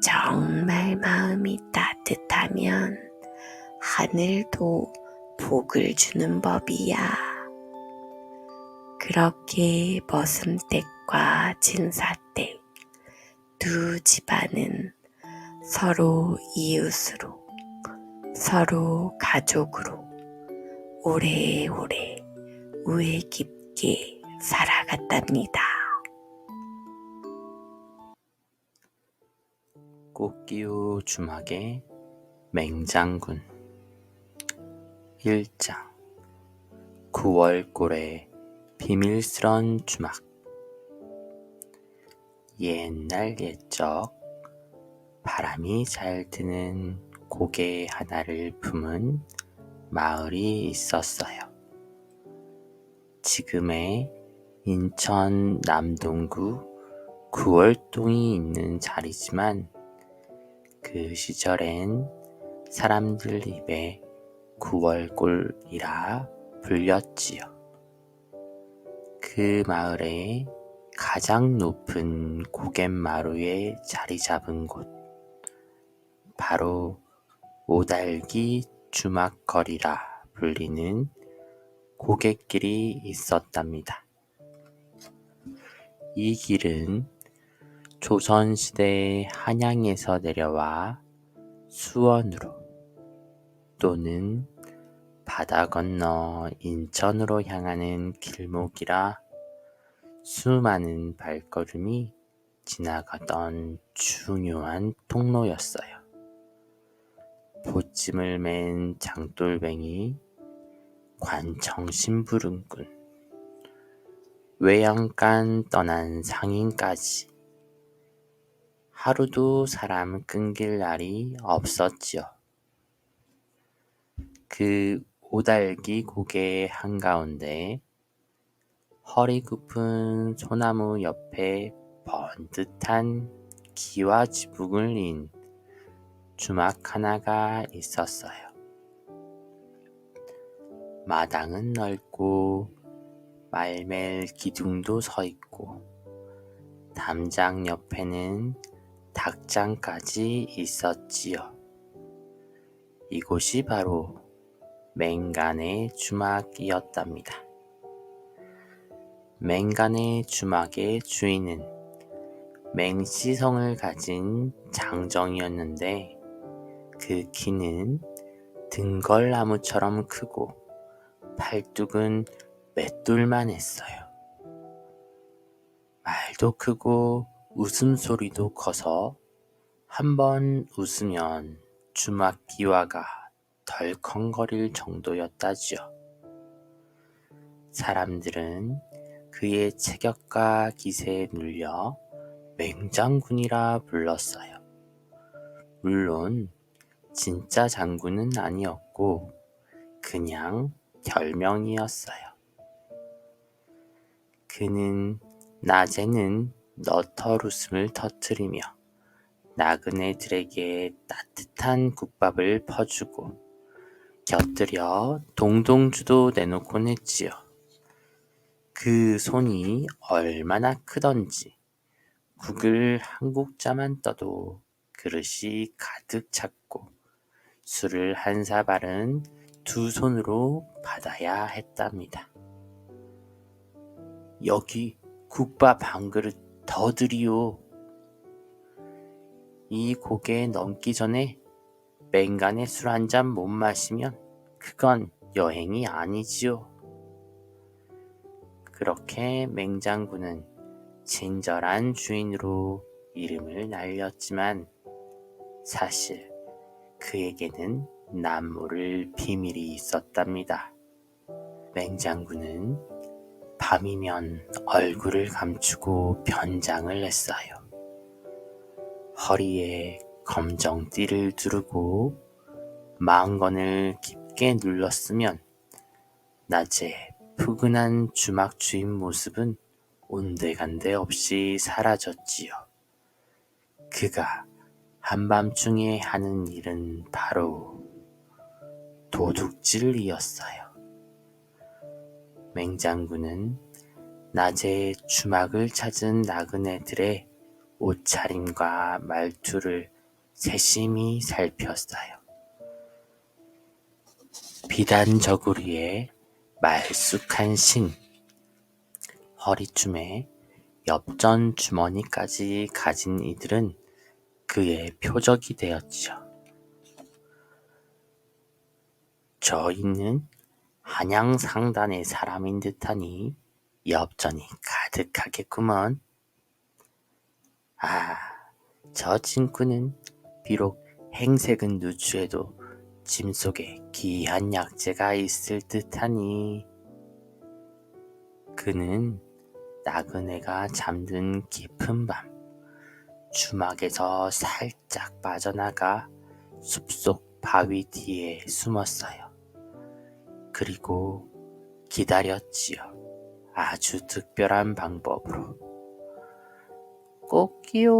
정말 마음이 따뜻하면 하늘도 복을 주는 법이야. 그렇게 머슴댁과 진사댁 두 집안은 서로 이웃으로 서로 가족으로 오래오래 우애 깊게 살아갔답니다. 꽃기우 주막의 맹장군 1장 9월골의 비밀스런 주막. 옛날 옛적 바람이 잘 드는 고개 하나를 품은 마을이 있었어요. 지금의 인천 남동구 구월동이 있는 자리지만 그 시절엔 사람들 입에 구월골이라 불렸지요. 그 마을의 가장 높은 고갯마루에 자리 잡은 곳, 바로 오달기 주막거리라 불리는 고갯길이 있었답니다. 이 길은 조선시대 한양에서 내려와 수원으로 또는 바다 건너 인천으로 향하는 길목이라 수많은 발걸음이 지나가던 중요한 통로였어요. 보찜을 맨 장돌뱅이, 관청심부름꾼, 외양간 떠난 상인까지 하루도 사람 끊길 날이 없었지요. 그 오달기 고개 한가운데 허리 굽은 소나무 옆에 번듯한 기와 지붕을 인 주막 하나가 있었어요. 마당은 넓고 말멜 기둥도 서 있고 담장 옆에는 닭장까지 있었지요. 이곳이 바로 맹간의 주막이었답니다. 맹간의 주막의 주인은 맹시성을 가진 장정이었는데 그 키는 등걸나무처럼 크고 팔뚝은 맷돌만 했어요. 말도 크고 웃음소리도 커서 한번 웃으면 주막 기와가 덜컹거릴 정도였다지요. 사람들은 그의 체격과 기세에 눌려 맹장군이라 불렀어요. 물론 진짜 장군은 아니었고 그냥 별명이었어요. 그는 낮에는 너털 웃음을 터뜨리며 나그네들에게 따뜻한 국밥을 퍼주고 곁들여 동동주도 내놓곤 했지요. 그 손이 얼마나 크던지 국을 한 국자만 떠도 그릇이 가득 찼고 술을 한 사발은 두 손으로 받아야 했답니다. 여기 국밥 한 그릇 더 드리오. 이 고개 넘기 전에 맹간에 술 한 잔 못 마시면 그건 여행이 아니지요. 그렇게 맹장군은 친절한 주인으로 이름을 날렸지만 사실 그에게는 남모를 비밀이 있었답니다. 맹장군은 밤이면 얼굴을 감추고 변장을 했어요. 허리에 검정띠를 두르고 망건을 깊게 눌렀으면 낮에 푸근한 주막 주인 모습은 온데간데 없이 사라졌지요. 그가 한밤중에 하는 일은 바로 도둑질이었어요. 맹장군은 낮에 주막을 찾은 나그네들의 옷차림과 말투를 세심히 살폈어요. 비단 저고리에 말쑥한 신, 허리춤에 엽전 주머니까지 가진 이들은 그의 표적이 되었지요. 저희는 한양상단의 사람인 듯하니 엽전이 가득하겠구먼. 저 친구는 비록 행색은 누추해도 짐 속에 귀한 약재가 있을 듯하니. 그는 나그네가 잠든 깊은 밤 주막에서 살짝 빠져나가 숲속 바위 뒤에 숨었어요. 그리고 기다렸지요. 아주 특별한 방법으로. 꼭기요.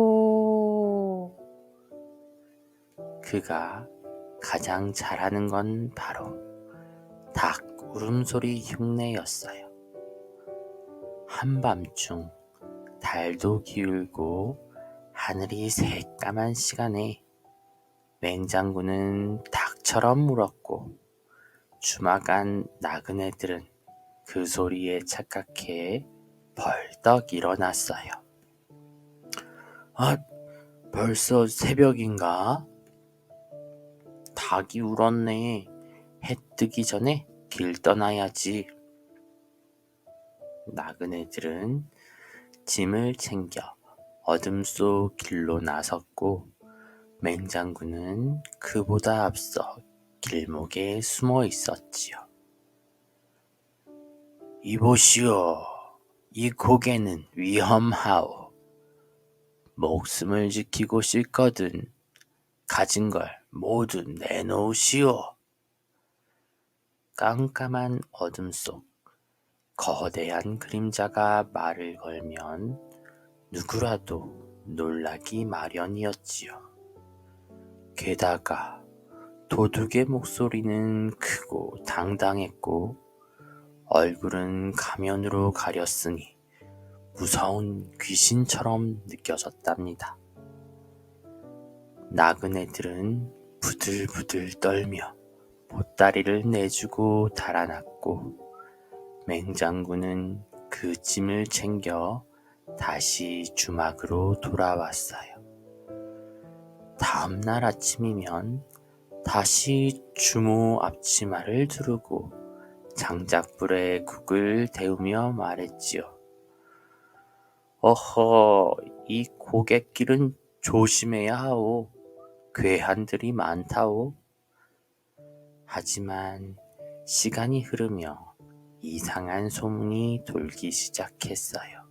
그가 가장 잘하는 건 바로 닭 울음소리 흉내였어요. 한밤중 달도 기울고 하늘이 새까만 시간에 맹장군은 닭처럼 물었고 주막 안 나그네들은 그 소리에 착각해 벌떡 일어났어요. 벌써 새벽인가? 닭이 울었네. 해 뜨기 전에 길 떠나야지. 나그네들은 짐을 챙겨 어둠 속 길로 나섰고 맹장군은 그보다 앞서 길목에 숨어 있었지요. 이보시오. 이 고개는 위험하오. 목숨을 지키고 싶거든 가진 걸 모두 내놓으시오. 깜깜한 어둠 속 거대한 그림자가 말을 걸면 누구라도 놀라기 마련이었지요. 게다가 도둑의 목소리는 크고 당당했고 얼굴은 가면으로 가렸으니 무서운 귀신처럼 느껴졌답니다. 나그네들은 부들부들 떨며 보따리를 내주고 달아났고 맹장군은 그 짐을 챙겨 다시 주막으로 돌아왔어요. 다음 날 아침이면 다시 주모 앞치마를 두르고 장작불에 국을 데우며 말했지요. 어허, 이 고갯길은 조심해야 하오. 괴한들이 많다오. 하지만 시간이 흐르며 이상한 소문이 돌기 시작했어요.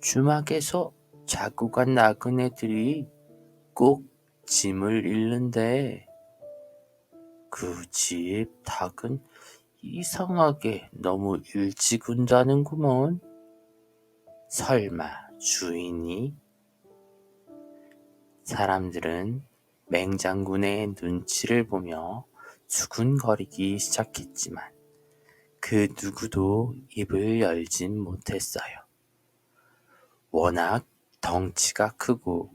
주막에서 자고 간 나그네들이 꼭 짐을 잃는데 그 집 닭은 이상하게 너무 일찍 운다는구먼. 설마 주인이? 사람들은 맹장군의 눈치를 보며 수군거리기 시작했지만 그 누구도 입을 열진 못했어요. 워낙 덩치가 크고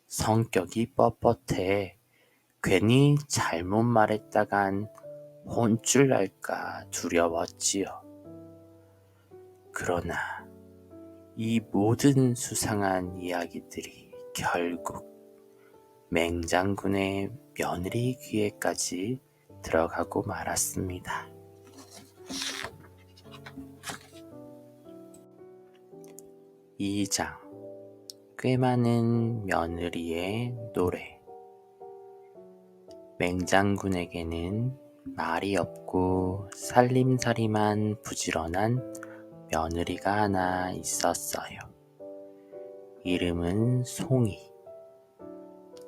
성격이 뻣뻣해 괜히 잘못 말했다간 혼쭐 날까 두려웠지요. 그러나 이 모든 수상한 이야기들이 결국 맹장군의 며느리 귀에까지 들어가고 말았습니다. 2장 꽤 많은 며느리의 노래. 맹장군에게는 말이 없고 살림살이만 부지런한 며느리가 하나 있었어요. 이름은 송이.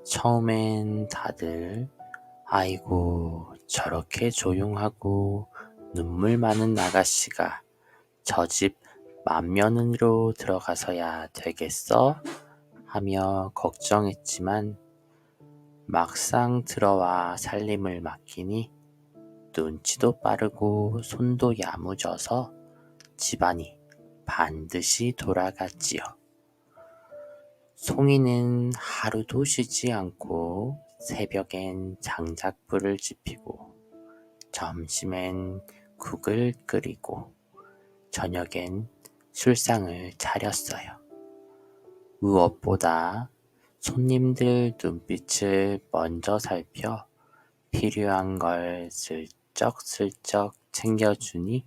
처음엔 다들 아이고 저렇게 조용하고 눈물 많은 아가씨가 저 집 맏며느리로 들어가서야 되겠어? 하며 걱정했지만 막상 들어와 살림을 맡기니 눈치도 빠르고 손도 야무져서 집안이 반드시 돌아갔지요. 송이는 하루도 쉬지 않고 새벽엔 장작불을 지피고 점심엔 국을 끓이고 저녁엔 술상을 차렸어요. 무엇보다 손님들 눈빛을 먼저 살펴 필요한 걸 슬쩍슬쩍 챙겨주니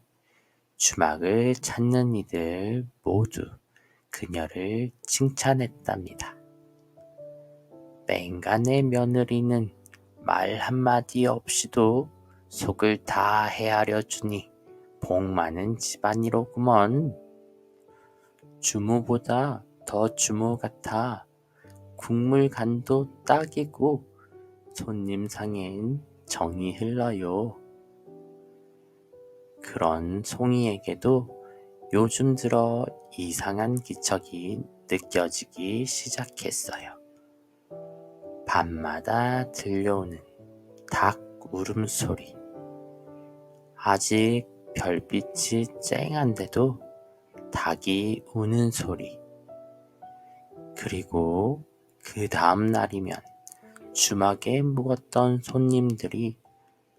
주막을 찾는 이들 모두 그녀를 칭찬했답니다. 맹간의 며느리는 말 한마디 없이도 속을 다 헤아려 주니 복 많은 집안이로구먼. 주모보다 더 주모 같아 국물 간도 딱이고 손님 상엔 정이 흘러요. 그런 송이에게도 요즘 들어 이상한 기척이 느껴지기 시작했어요. 밤마다 들려오는 닭 울음소리. 아직 별빛이 쨍한데도 닭이 우는 소리. 그리고 그 다음 날이면 주막에 묵었던 손님들이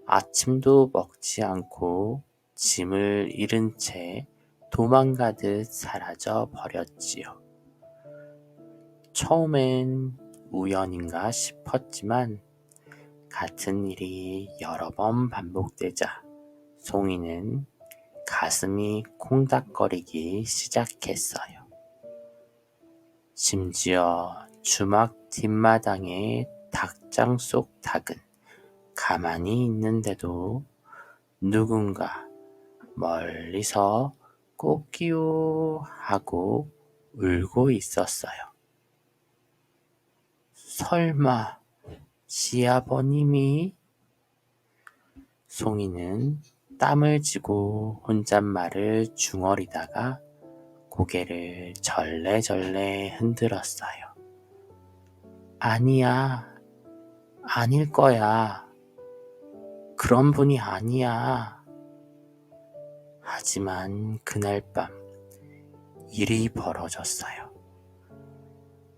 아침도 먹지 않고 짐을 잃은 채 도망가듯 사라져 버렸지요. 처음엔 우연인가 싶었지만 같은 일이 여러 번 반복되자 송이는 가슴이 콩닥거리기 시작했어요. 심지어 주막 뒷마당의 닭장 속 닭은 가만히 있는데도 누군가 멀리서 꼬끼요 하고 울고 있었어요. 설마 시아버님이? 송이는 땀을 쥐고 혼잣말을 중얼이다가 고개를 절레절레 흔들었어요. 아니야, 아닐 거야. 그런 분이 아니야. 하지만 그날 밤 일이 벌어졌어요.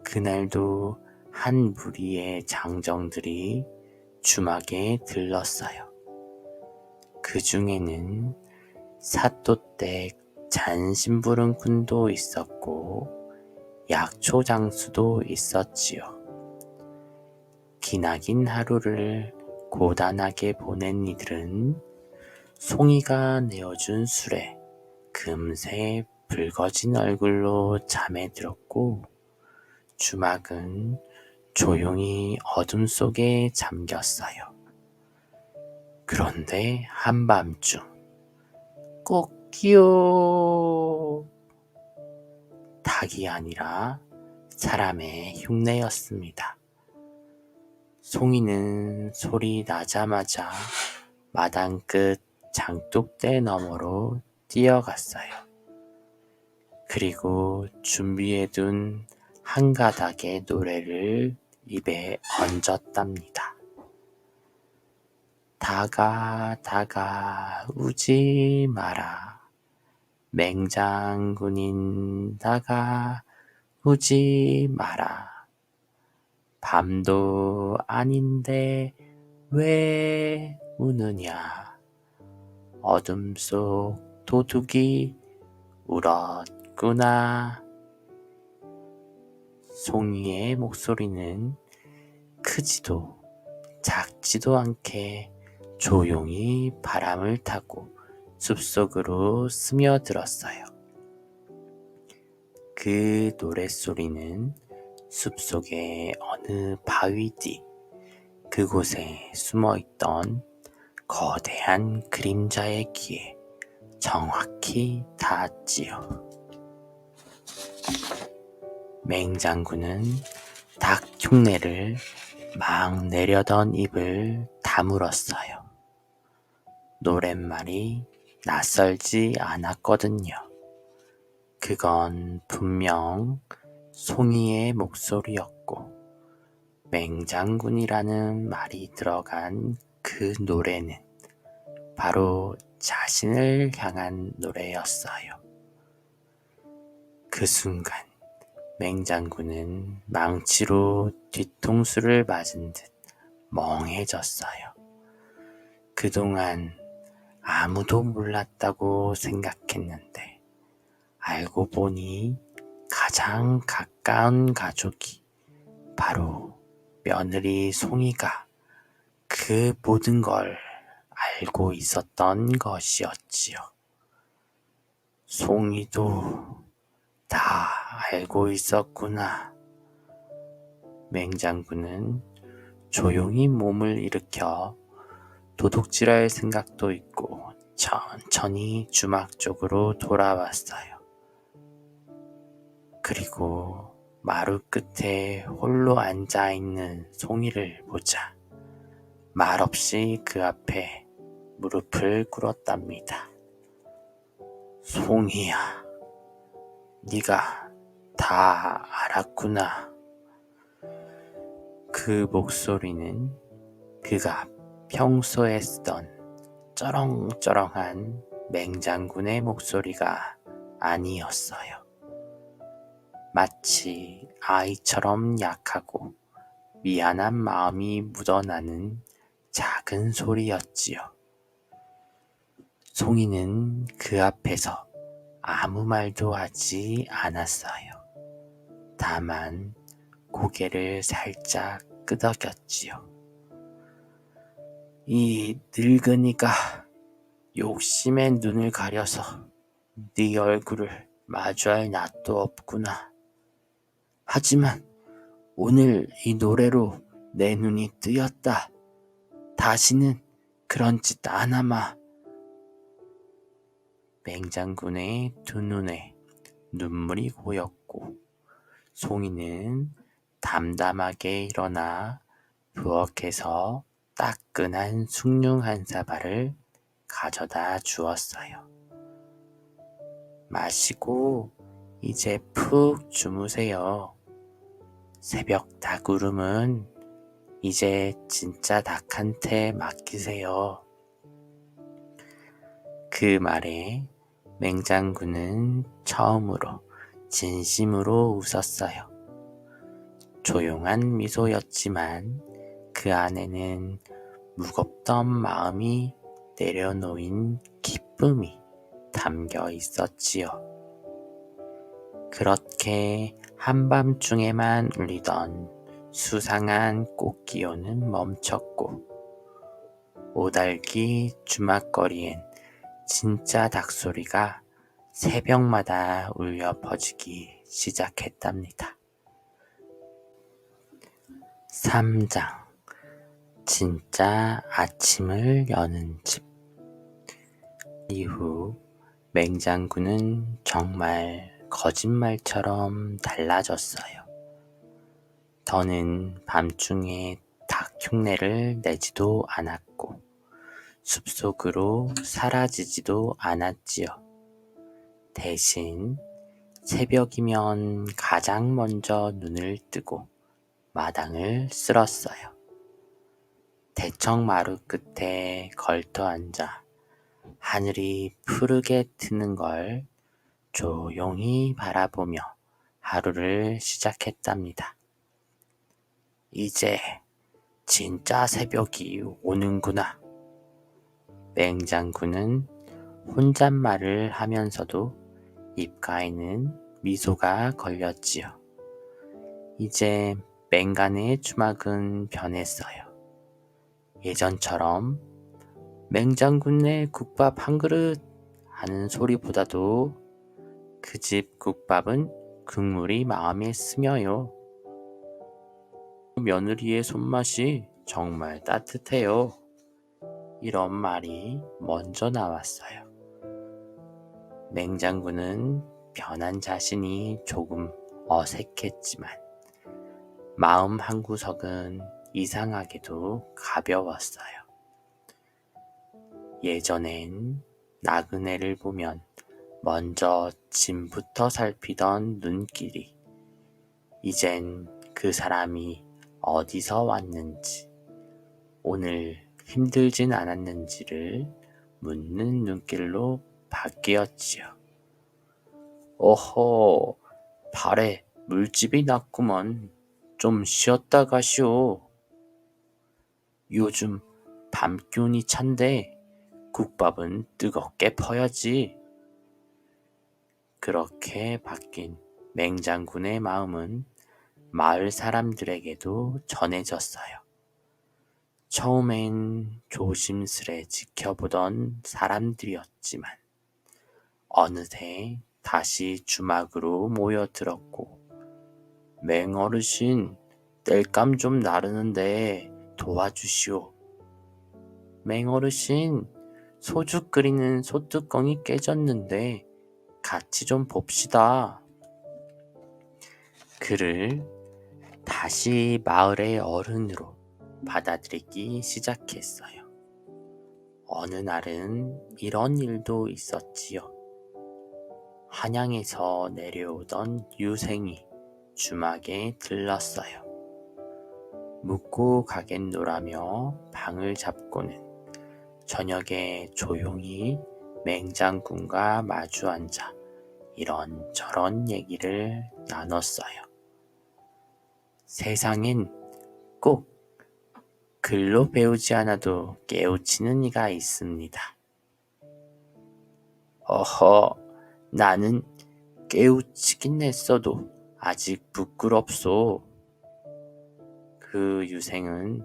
그날도 한 무리의 장정들이 주막에 들렀어요. 그 중에는 사또댁 잔심부름꾼도 있었고 약초장수도 있었지요. 기나긴 하루를 고단하게 보낸 이들은 송이가 내어준 술에 금세 붉어진 얼굴로 잠에 들었고 주막은 조용히 어둠 속에 잠겼어요. 그런데 한밤중 꼭기요, 닭이 아니라 사람의 흉내였습니다. 송이는 소리 나자마자 마당 끝 장독대 너머로 뛰어갔어요. 그리고 준비해둔 한 가닥의 노래를 입에 얹었답니다. 다가 우지 마라. 맹장군인 다가 우지 마라. 밤도 아닌데 왜 우느냐. 어둠 속 도둑이 울었구나. 송이의 목소리는 크지도 작지도 않게 조용히 바람을 타고 숲속으로 스며들었어요. 그 노랫소리는 숲속의 어느 바위 뒤 그곳에 숨어있던 거대한 그림자의 귀에 정확히 닿았지요. 맹장군은 닭 흉내를 막 내려던 입을 다물었어요. 노랫말이 낯설지 않았거든요. 그건 분명 송이의 목소리였고 맹장군이라는 말이 들어간 그 노래는 바로 자신을 향한 노래였어요. 그 순간 맹장군은 망치로 뒤통수를 맞은 듯 멍해졌어요. 그동안 아무도 몰랐다고 생각했는데 알고 보니 가장 가까운 가족이 바로 며느리 송이가 그 모든 걸 알고 있었던 것이었지요. 송이도 다 알고 있었구나. 맹장군은 조용히 몸을 일으켜 도둑질할 생각도 있고 천천히 주막 쪽으로 돌아왔어요. 그리고 마루 끝에 홀로 앉아있는 송이를 보자 말없이 그 앞에 무릎을 꿇었답니다. 송이야, 네가 다 알았구나. 그 목소리는 그가 평소에 쓰던 쩌렁쩌렁한 맹장군의 목소리가 아니었어요. 마치 아이처럼 약하고 미안한 마음이 묻어나는 작은 소리였지요. 송이는 그 앞에서 아무 말도 하지 않았어요. 다만 고개를 살짝 끄덕였지요. 이 늙은이가 욕심에 눈을 가려서 네 얼굴을 마주할 낯도 없구나. 하지만 오늘 이 노래로 내 눈이 뜨였다. 다시는 그런 짓 안 하마. 맹장군의 두 눈에 눈물이 고였고 송이는 담담하게 일어나 부엌에서 따끈한 숭늉 한 사발을 가져다 주었어요. 마시고 이제 푹 주무세요. 새벽 닭울음은 이제 진짜 닭한테 맡기세요. 그 말에 맹장군은 처음으로 진심으로 웃었어요. 조용한 미소였지만 그 안에는 무겁던 마음이 내려놓인 기쁨이 담겨 있었지요. 그렇게 한밤중에만 울리던 수상한 꽃기호는 멈췄고 오달기 주막거리엔 진짜 닭소리가 새벽마다 울려 퍼지기 시작했답니다. 3장 진짜 아침을 여는 집. 이후 맹장군은 정말 거짓말처럼 달라졌어요. 더는 밤중에 닭 흉내를 내지도 않았고 숲속으로 사라지지도 않았지요. 대신 새벽이면 가장 먼저 눈을 뜨고 마당을 쓸었어요. 대청마루 끝에 걸터 앉아 하늘이 푸르게 트는 걸 조용히 바라보며 하루를 시작했답니다. 이제 진짜 새벽이 오는구나. 맹장군은 혼잣말을 하면서도 입가에는 미소가 걸렸지요. 이제 맹간의 주막은 변했어요. 예전처럼 맹장군의 국밥 한 그릇 하는 소리보다도 그 집 국밥은 국물이 마음에 스며요. 며느리의 손맛이 정말 따뜻해요. 이런 말이 먼저 나왔어요. 맹장군은 변한 자신이 조금 어색했지만 마음 한구석은 이상하게도 가벼웠어요. 예전엔 나그네를 보면 먼저 짐부터 살피던 눈길이 이젠 그 사람이 어디서 왔는지 오늘 힘들진 않았는지를 묻는 눈길로 바뀌었지요. 어허, 발에 물집이 났구먼. 좀 쉬었다 가시오. 요즘 밤기운이 찬데 국밥은 뜨겁게 퍼야지. 그렇게 바뀐 맹장군의 마음은 마을 사람들에게도 전해졌어요. 처음엔 조심스레 지켜보던 사람들이었지만 어느새 다시 주막으로 모여들었고 맹어르신 땔감 좀 나르는데 도와주시오. 맹어르신 소주 끓이는 소뚜껑이 깨졌는데 같이 좀 봅시다. 그를 다시 마을의 어른으로 받아들이기 시작했어요. 어느 날은 이런 일도 있었지요. 한양에서 내려오던 유생이 주막에 들렀어요. 묵고 가겠노라며 방을 잡고는 저녁에 조용히 맹장군과 마주 앉아 이런저런 얘기를 나눴어요. 세상엔 꼭 글로 배우지 않아도 깨우치는 이가 있습니다. 어허, 나는 깨우치긴 했어도 아직 부끄럽소. 그 유생은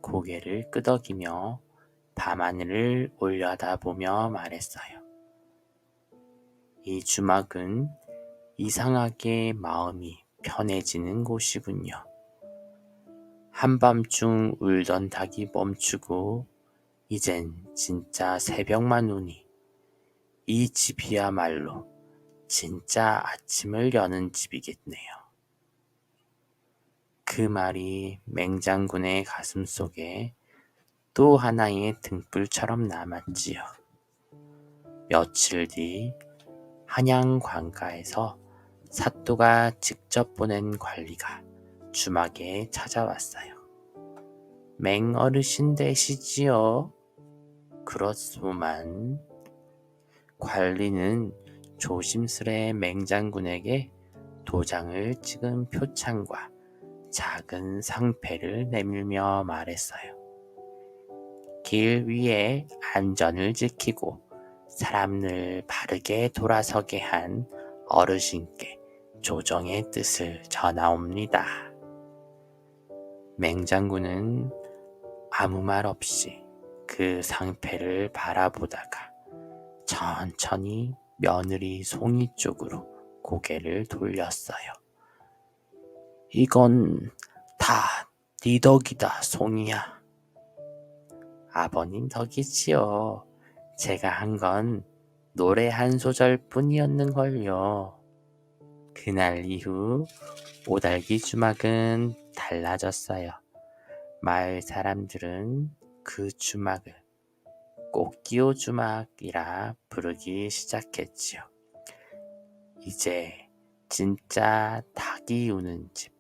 고개를 끄덕이며 밤하늘을 올려다보며 말했어요. 이 주막은 이상하게 마음이 편해지는 곳이군요. 한밤중 울던 닭이 멈추고 이젠 진짜 새벽만 우니 이 집이야말로 진짜 아침을 여는 집이겠네요. 그 말이 맹장군의 가슴속에 또 하나의 등불처럼 남았지요. 며칠 뒤 한양 관가에서 사또가 직접 보낸 관리가 주막에 찾아왔어요. 맹어르신 되시지요? 그렇소만. 관리는 조심스레 맹장군에게 도장을 찍은 표창과 작은 상패를 내밀며 말했어요. 길 위에 안전을 지키고 사람을 바르게 돌아서게 한 어르신께 조정의 뜻을 전하옵니다. 맹장군은 아무 말 없이 그 상패를 바라보다가 천천히 며느리 송이 쪽으로 고개를 돌렸어요. 이건 다 네 덕이다, 송이야. 아버님 덕이지요. 제가 한 건 노래 한 소절 뿐이었는걸요. 그날 이후 오달기 주막은 달라졌어요. 마을 사람들은 그 주막을 꽃기호 주막이라 부르기 시작했지요. 이제 진짜 닭이 우는 집,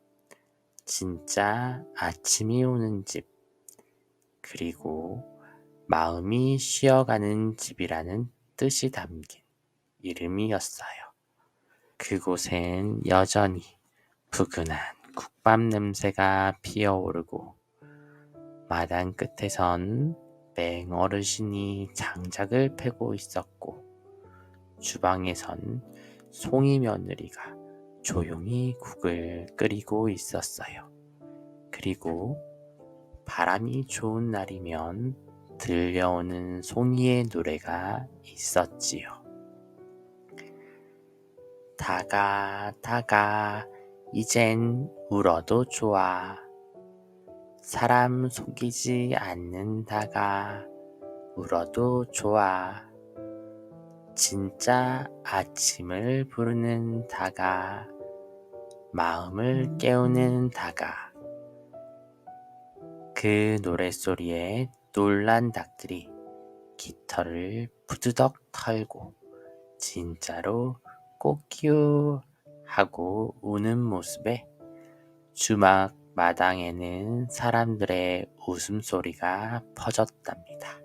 진짜 아침이 오는 집, 그리고 마음이 쉬어가는 집이라는 뜻이 담긴 이름이었어요. 그곳엔 여전히 푸근한 국밥 냄새가 피어오르고 마당 끝에선 맹어르신이 장작을 패고 있었고 주방에선 송이 며느리가 조용히 국을 끓이고 있었어요. 그리고 바람이 좋은 날이면 들려오는 송이의 노래가 있었지요. 다가 이젠 울어도 좋아. 사람 속이지 않는다가 울어도 좋아. 진짜 아침을 부르는 다가 마음을 깨우는 다가. 그 노랫소리에 놀란 닭들이 깃털을 부드덕 털고 진짜로 꼬끼우 하고 우는 모습에 주막 마당에는 사람들의 웃음소리가 퍼졌답니다.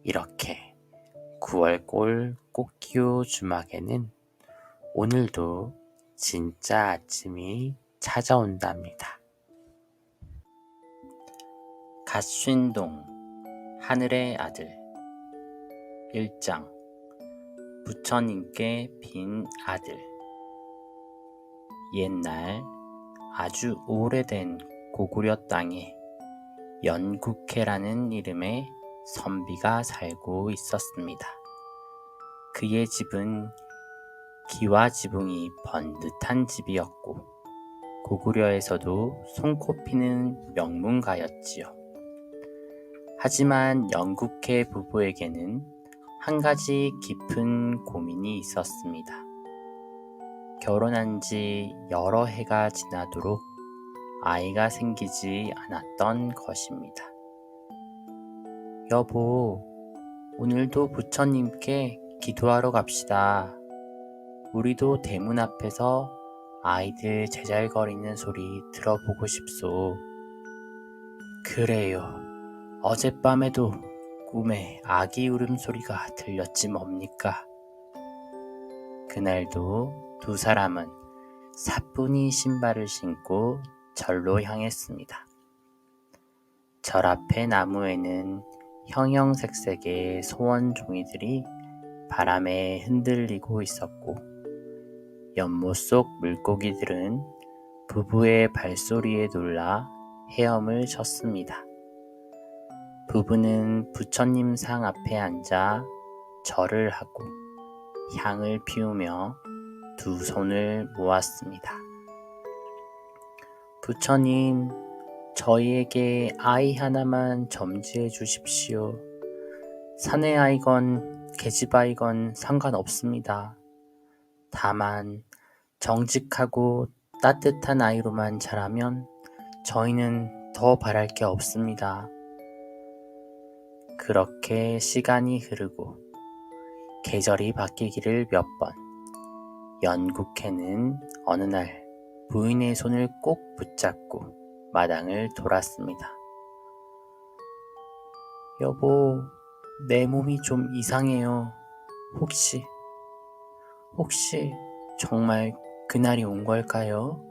이렇게 9월골 꽃기호 주막에는 오늘도 진짜 아침이 찾아온답니다. 갓쉰동 하늘의 아들 1장 부처님께 빈 아들. 옛날 아주 오래된 고구려 땅에 연국회라는 이름의 선비가 살고 있었습니다. 그의 집은 기와 지붕이 번듯한 집이었고 고구려에서도 손꼽히는 명문가였지요. 하지만 연국회 부부에게는 한 가지 깊은 고민이 있었습니다. 결혼한 지 여러 해가 지나도록 아이가 생기지 않았던 것입니다. 여보, 오늘도 부처님께 기도하러 갑시다. 우리도 대문 앞에서 아이들 제잘거리는 소리 들어보고 싶소. 그래요. 어젯밤에도 꿈에 아기 울음소리가 들렸지 뭡니까? 그날도 두 사람은 사뿐히 신발을 신고 절로 향했습니다. 절 앞의 나무에는 형형색색의 소원 종이들이 바람에 흔들리고 있었고 연못 속 물고기들은 부부의 발소리에 놀라 헤엄을 쳤습니다. 부부는 부처님 상 앞에 앉아 절을 하고 향을 피우며 두 손을 모았습니다. 부처님, 저희에게 아이 하나만 점지해 주십시오. 사내 아이건 계집 아이건 상관없습니다. 다만 정직하고 따뜻한 아이로만 자라면 저희는 더 바랄 게 없습니다. 그렇게 시간이 흐르고 계절이 바뀌기를 몇 번. 연국회는 어느 날 부인의 손을 꼭 붙잡고 마당을 돌았습니다. 여보, 내 몸이 좀 이상해요. 혹시 정말 그날이 온 걸까요?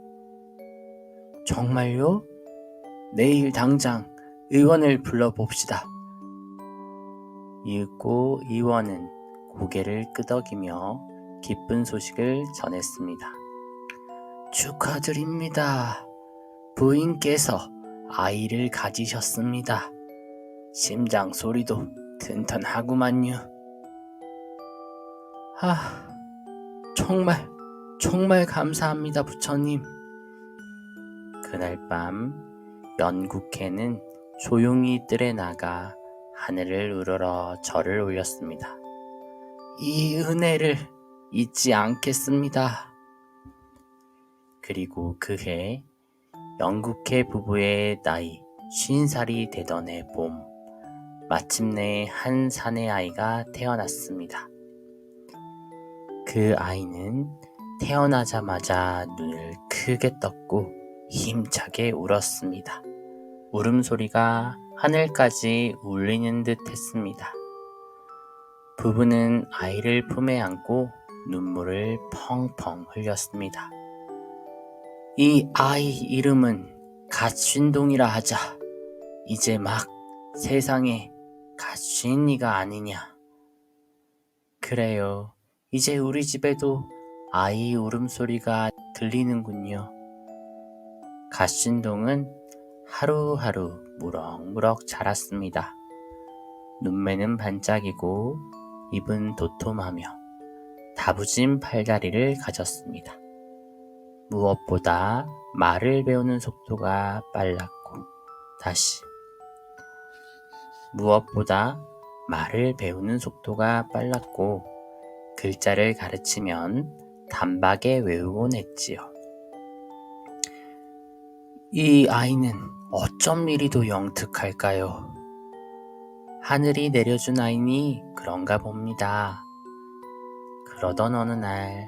정말요? 내일 당장 의원을 불러봅시다. 이윽고 의원은 고개를 끄덕이며 기쁜 소식을 전했습니다. 축하드립니다. 부인께서 아이를 가지셨습니다. 심장 소리도 튼튼하구만요. 정말 감사합니다, 부처님. 그날 밤 연국회는 조용히 뜰에 나가 하늘을 우러러 절을 올렸습니다. 이 은혜를 잊지 않겠습니다. 그리고 그해 연국회 부부의 나이 50살이 되던 해 봄, 마침내 한 사내 아이가 태어났습니다. 그 아이는 태어나자마자 눈을 크게 떴고 힘차게 울었습니다. 울음소리가 하늘까지 울리는 듯 했습니다. 부부는 아이를 품에 안고 눈물을 펑펑 흘렸습니다. 이 아이 이름은 갓신동이라 하자. 이제 막 세상에 갓신이가 아니냐. 그래요. 이제 우리 집에도 아이 울음소리가 들리는군요. 갓신동은 하루하루 무럭무럭 자랐습니다. 눈매는 반짝이고 입은 도톰하며 다부진 팔다리를 가졌습니다. 무엇보다 말을 배우는 속도가 빨랐고 글자를 가르치면 단박에 외우곤 했지요. 이 아이는 어쩜 이리도 영특할까요? 하늘이 내려준 아이니 그런가 봅니다. 그러던 어느 날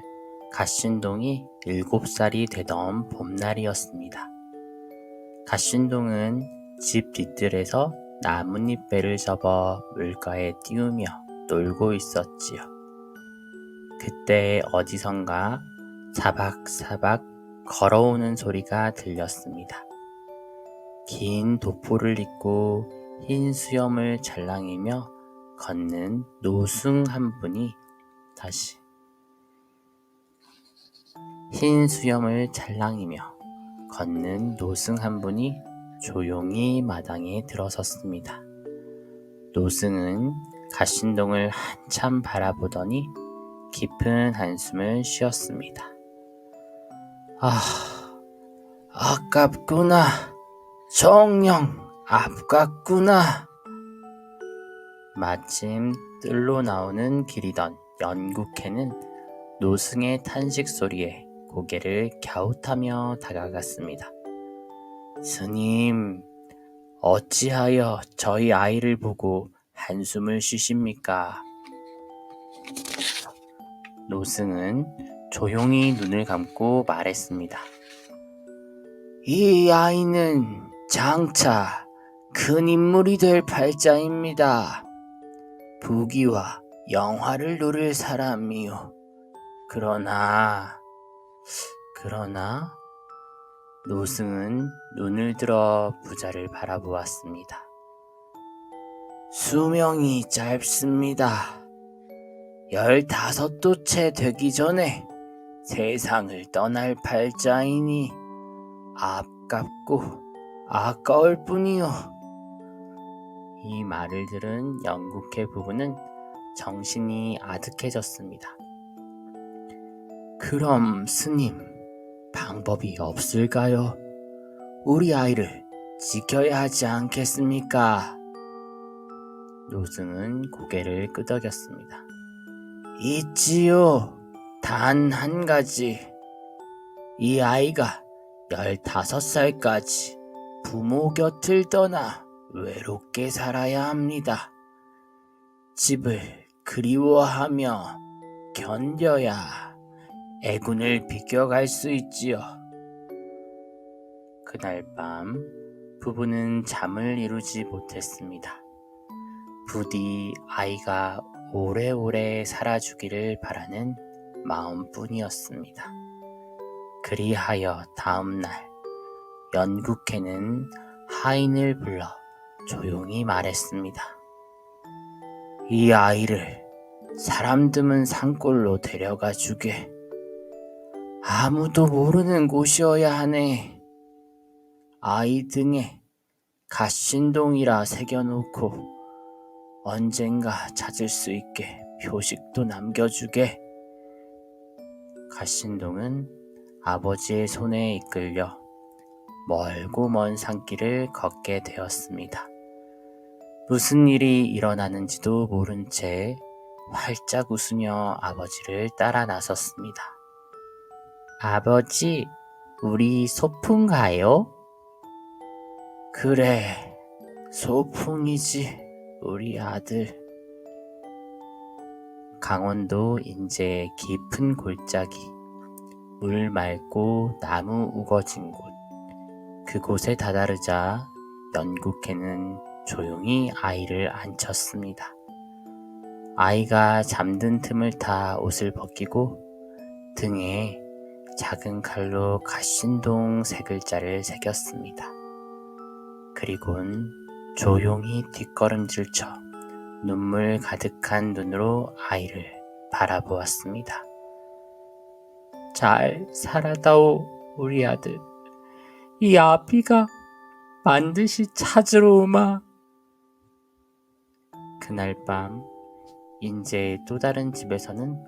갓신동이 7살이 되던 봄날이었습니다. 갓신동은 집 뒤뜰에서 나뭇잎배를 접어 물가에 띄우며 놀고 있었지요. 그때 어디선가 사박사박 걸어오는 소리가 들렸습니다. 긴 도포를 입고 흰 수염을 잘랑이며 걷는 노승 한 분이 조용히 마당에 들어섰습니다. 노승은 갓신동을 한참 바라보더니 깊은 한숨을 쉬었습니다. 아깝구나. 정녕 아깝구나. 마침 뜰로 나오는 길이던 연국회는 노승의 탄식 소리에 고개를 갸웃하며 다가갔습니다. 스님, 어찌하여 저희 아이를 보고 한숨을 쉬십니까? 노승은 조용히 눈을 감고 말했습니다. 이 아이는 장차 큰 인물이 될 팔자입니다. 부귀와 영화를 누릴 사람이요. 그러나 노승은 눈을 들어 부자를 바라보았습니다. 수명이 짧습니다. 15도 채 되기 전에 세상을 떠날 팔자이니 아깝고 아까울 뿐이요. 이 말을 들은 연국회 부부는 정신이 아득해졌습니다. 그럼 스님, 방법이 없을까요? 우리 아이를 지켜야 하지 않겠습니까? 노승은 고개를 끄덕였습니다. 있지요. 단 한 가지. 이 아이가 15살까지 부모 곁을 떠나 외롭게 살아야 합니다. 집을 그리워하며 견뎌야 애군을 비껴갈 수 있지요. 그날 밤 부부는 잠을 이루지 못했습니다. 부디 아이가 오래오래 살아주기를 바라는 마음뿐이었습니다. 그리하여 다음날 연국회는 하인을 불러 조용히 말했습니다. 이 아이를 사람 드문 산골로 데려가 주게. 아무도 모르는 곳이어야 하네. 아이 등에 갓신동이라 새겨놓고 언젠가 찾을 수 있게 표식도 남겨주게. 갓신동은 아버지의 손에 이끌려 멀고 먼 산길을 걷게 되었습니다. 무슨 일이 일어나는지도 모른 채 활짝 웃으며 아버지를 따라 나섰습니다. 아버지, 우리 소풍 가요? 그래, 소풍이지, 우리 아들. 강원도 인제의 깊은 골짜기, 물 맑고 나무 우거진 곳, 그곳에 다다르자 연국회는 조용히 아이를 안쳤습니다. 아이가 잠든 틈을 타 옷을 벗기고 등에 작은 칼로 갓신동 세 글자를 새겼습니다. 그리곤 조용히 뒷걸음질 쳐 눈물 가득한 눈으로 아이를 바라보았습니다. 잘 살아다오, 우리 아들. 이 아비가 반드시 찾으러 오마. 그날 밤 인제의 또 다른 집에서는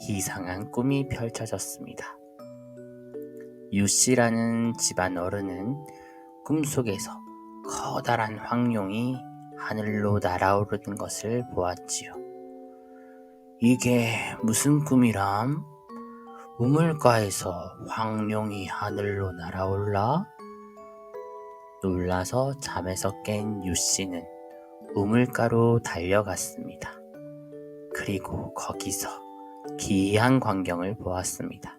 이상한 꿈이 펼쳐졌습니다. 유씨라는 집안 어른은 꿈속에서 커다란 황룡이 하늘로 날아오르는 것을 보았지요. 이게 무슨 꿈이람? 우물가에서 황룡이 하늘로 날아올라? 놀라서 잠에서 깬 유씨는 우물가로 달려갔습니다. 그리고 거기서 기이한 광경을 보았습니다.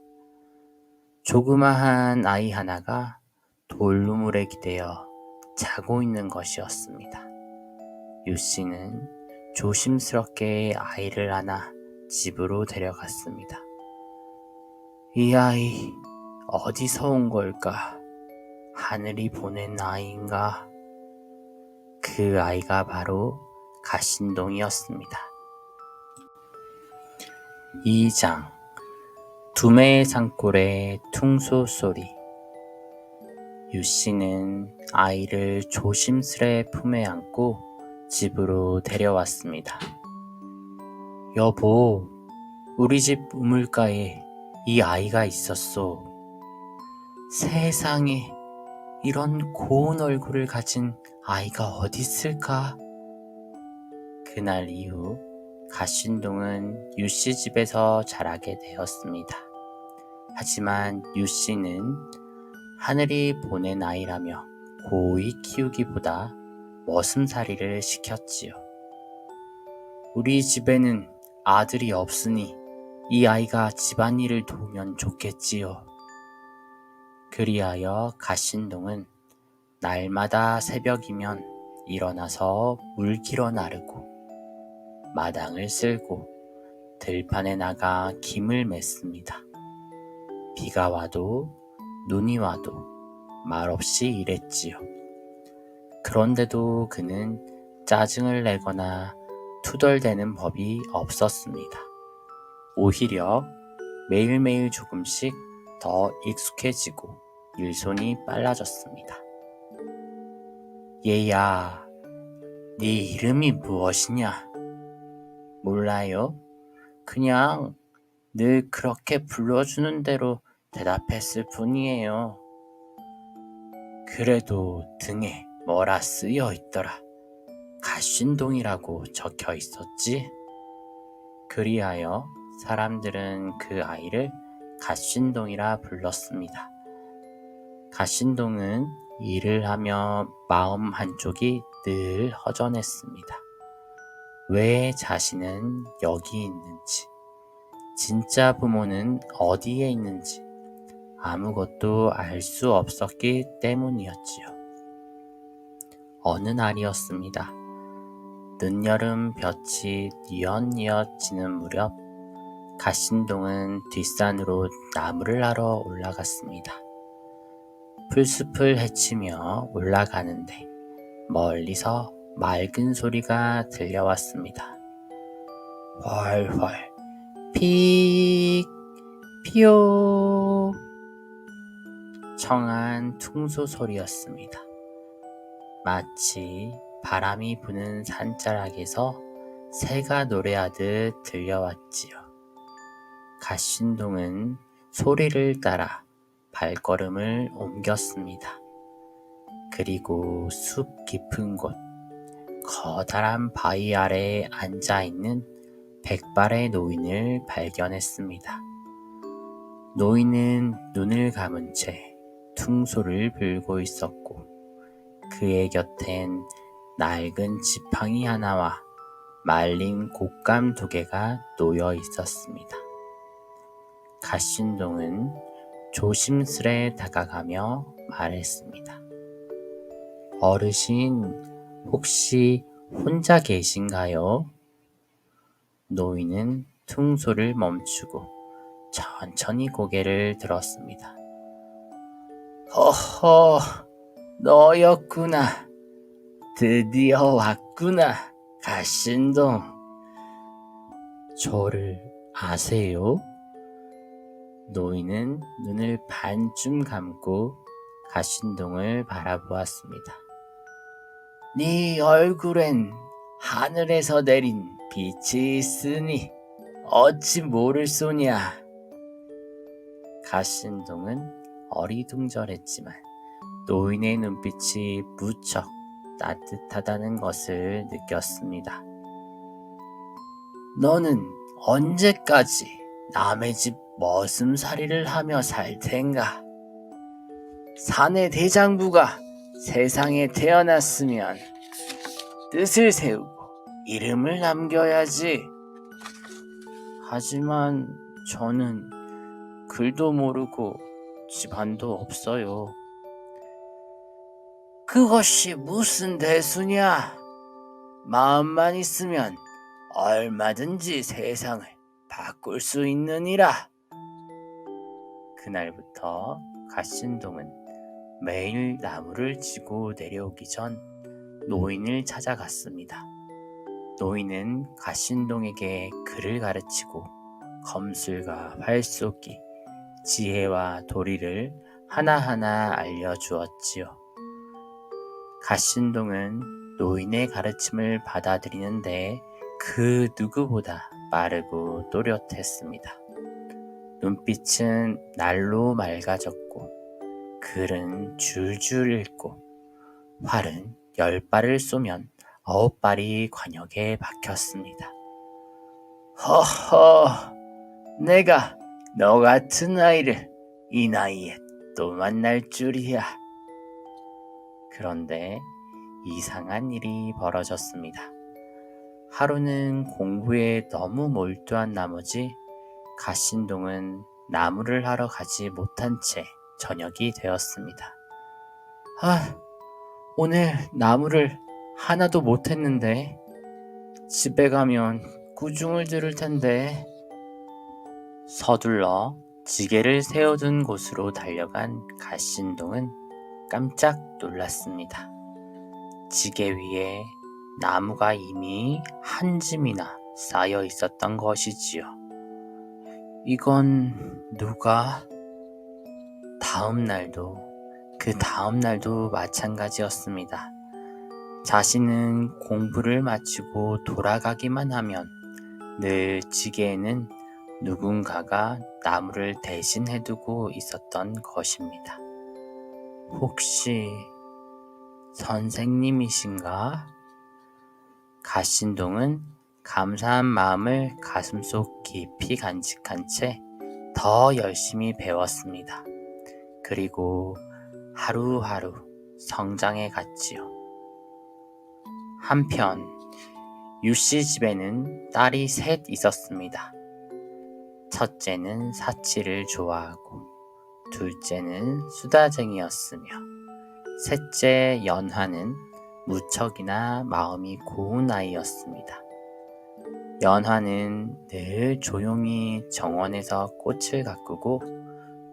조그마한 아이 하나가 돌우물에 기대어 자고 있는 것이었습니다. 유씨는 조심스럽게 아이를 안아 집으로 데려갔습니다. 이 아이 어디서 온 걸까? 하늘이 보낸 아이인가? 그 아이가 바로 갓신동이었습니다. 2장 두매의 산골의 퉁소 소리. 유씨는 아이를 조심스레 품에 안고 집으로 데려왔습니다. 여보, 우리 집 우물가에 이 아이가 있었소. 세상에, 이런 고운 얼굴을 가진 아이가 어디 있을까? 그날 이후 갓신동은 유씨 집에서 자라게 되었습니다. 하지만 유씨는 하늘이 보낸 아이라며 고이 키우기보다 머슴살이를 시켰지요. 우리 집에는 아들이 없으니 이 아이가 집안일을 도우면 좋겠지요. 그리하여 갓신동은 날마다 새벽이면 일어나서 물 길어 나르고 마당을 쓸고 들판에 나가 김을 맸습니다. 비가 와도 눈이 와도 말없이 일했지요. 그런데도 그는 짜증을 내거나 투덜대는 법이 없었습니다. 오히려 매일매일 조금씩 더 익숙해지고 일손이 빨라졌습니다. 얘야, 네 이름이 무엇이냐? 몰라요? 그냥 늘 그렇게 불러주는 대로 대답했을 뿐이에요. 그래도 등에 뭐라 쓰여 있더라. 갓신동이라고 적혀 있었지? 그리하여 사람들은 그 아이를 갓신동이라 불렀습니다. 갓신동은 일을 하며 마음 한쪽이 늘 허전했습니다. 왜 자신은 여기 있는지, 진짜 부모는 어디에 있는지 아무것도 알 수 없었기 때문이었지요. 어느 날이었습니다. 늦여름 볕이 뉘엿뉘엿 지는 무렵 갓신동은 뒷산으로 나무를 하러 올라갔습니다. 풀숲을 헤치며 올라가는데 멀리서 맑은 소리가 들려왔습니다. 훨훨 픽 피오 청한 퉁소 소리였습니다. 마치 바람이 부는 산자락에서 새가 노래하듯 들려왔지요. 갓신동은 소리를 따라 발걸음을 옮겼습니다. 그리고 숲 깊은 곳, 커다란 바위 아래에 앉아있는 백발의 노인을 발견했습니다. 노인은 눈을 감은 채 퉁소를 불고 있었고 그의 곁엔 낡은 지팡이 하나와 말린 곶감 2개가 놓여 있었습니다. 갓신동은 조심스레 다가가며 말했습니다. 어르신, 혹시 혼자 계신가요? 노인은 퉁소를 멈추고 천천히 고개를 들었습니다. 허허, 너였구나. 드디어 왔구나, 갓신동. 저를 아세요? 노인은 눈을 반쯤 감고 갓신동을 바라보았습니다. 네 얼굴엔 하늘에서 내린 빛이 있으니 어찌 모를 소냐. 갓신동은 어리둥절했지만 노인의 눈빛이 무척 따뜻하다는 것을 느꼈습니다. 너는 언제까지 남의 집 머슴살이를 하며 살 텐가? 사내 대장부가 세상에 태어났으면 뜻을 세우고 이름을 남겨야지. 하지만 저는 글도 모르고 집안도 없어요. 그것이 무슨 대수냐? 마음만 있으면 얼마든지 세상을 바꿀 수 있느니라. 그날부터 갓신동은 매일 나무를 지고 내려오기 전 노인을 찾아갔습니다. 노인은 갓신동에게 글을 가르치고 검술과 활쏘기, 지혜와 도리를 하나하나 알려주었지요. 갓신동은 노인의 가르침을 받아들이는데 그 누구보다 빠르고 또렷했습니다. 눈빛은 날로 맑아졌고 글은 줄줄 읽고 활은 10발을 쏘면 9발이 관역에 박혔습니다. 허허, 내가 너 같은 아이를 이 나이에 또 만날 줄이야. 그런데 이상한 일이 벌어졌습니다. 하루는 공부에 너무 몰두한 나머지 갓신동은 나무를 하러 가지 못한 채 저녁이 되었습니다. 오늘 나무를 하나도 못했는데 집에 가면 꾸중을 들을 텐데. 서둘러 지게를 세워둔 곳으로 달려간 갓신동은 깜짝 놀랐습니다. 지게 위에 나무가 이미 한 짐이나 쌓여 있었던 것이지요. 이건 누가? 그 다음 날도 마찬가지였습니다. 자신은 공부를 마치고 돌아가기만 하면 늘 지게에는 누군가가 나무를 대신 해두고 있었던 것입니다. 혹시 선생님이신가? 갓신동은 감사한 마음을 가슴속 깊이 간직한 채 더 열심히 배웠습니다. 그리고 하루하루 성장해 갔지요. 한편 유씨 집에는 딸이 셋 있었습니다. 첫째는 사치를 좋아하고 둘째는 수다쟁이였으며 셋째 연화는 무척이나 마음이 고운 아이였습니다. 연화는 늘 조용히 정원에서 꽃을 가꾸고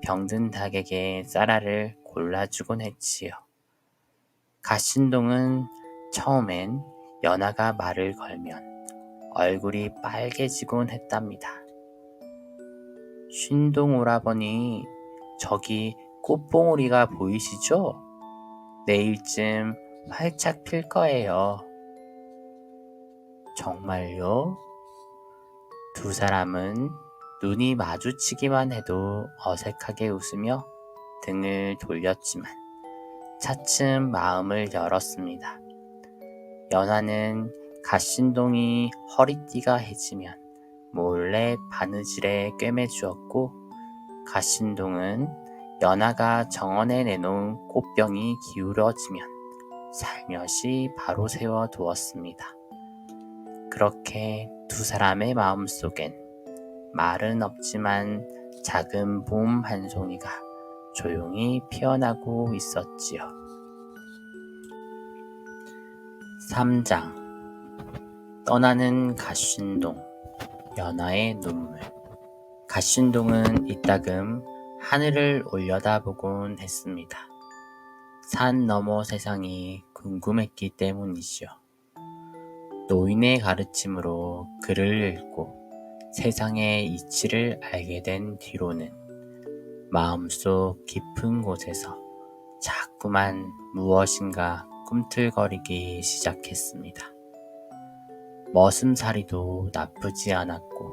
병든 닭에게 쌀알을 골라주곤 했지요. 갓신동은 처음엔 연화가 말을 걸면 얼굴이 빨개지곤 했답니다. 쉰동 오라버니, 저기 꽃봉오리가 보이시죠? 내일쯤 활짝 필 거예요. 정말요? 두 사람은 눈이 마주치기만 해도 어색하게 웃으며 등을 돌렸지만 차츰 마음을 열었습니다. 연화는 갓신동이 허리띠가 해지면 몰래 바느질에 꿰매주었고 갓신동은 연화가 정원에 내놓은 꽃병이 기울어지면 살며시 바로 세워두었습니다. 그렇게 두 사람의 마음속엔 말은 없지만 작은 봄 한 송이가 조용히 피어나고 있었지요. 3장 떠나는 갓신동, 연화의 눈물. 갓신동은 이따금 하늘을 올려다보곤 했습니다. 산 너머 세상이 궁금했기 때문이지요. 노인의 가르침으로 글을 읽고 세상의 이치를 알게 된 뒤로는 마음속 깊은 곳에서 자꾸만 무엇인가 꿈틀거리기 시작했습니다. 머슴살이도 나쁘지 않았고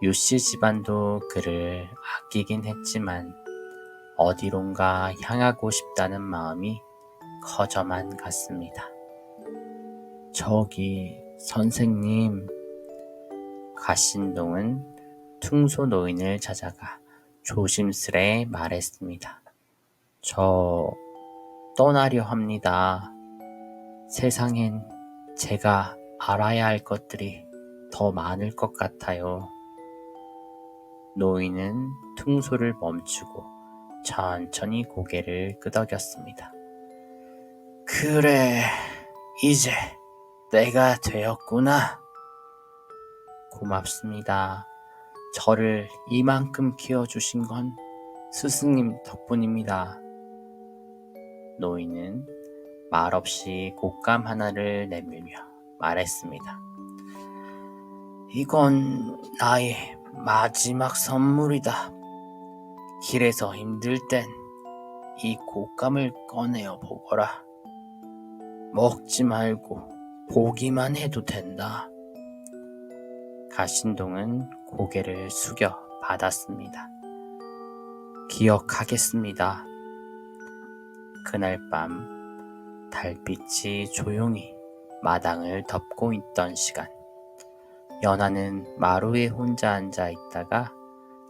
유씨 집안도 그를 아끼긴 했지만 어디론가 향하고 싶다는 마음이 커져만 갔습니다. 저기 선생님, 갓신동은 퉁소 노인을 찾아가 조심스레 말했습니다. 저 떠나려 합니다. 세상엔 제가 알아야 할 것들이 더 많을 것 같아요. 노인은 퉁소를 멈추고 천천히 고개를 끄덕였습니다. 그래, 이제 때가 되었구나. 고맙습니다. 저를 이만큼 키워주신 건 스승님 덕분입니다. 노인은 말없이 곶감 하나를 내밀며 말했습니다. 이건 나의 마지막 선물이다. 길에서 힘들 땐 이 곶감을 꺼내어 보거라. 먹지 말고 보기만 해도 된다. 갓신동은 고개를 숙여 받았습니다. 기억하겠습니다. 그날 밤 달빛이 조용히 마당을 덮고 있던 시간, 연화는 마루에 혼자 앉아 있다가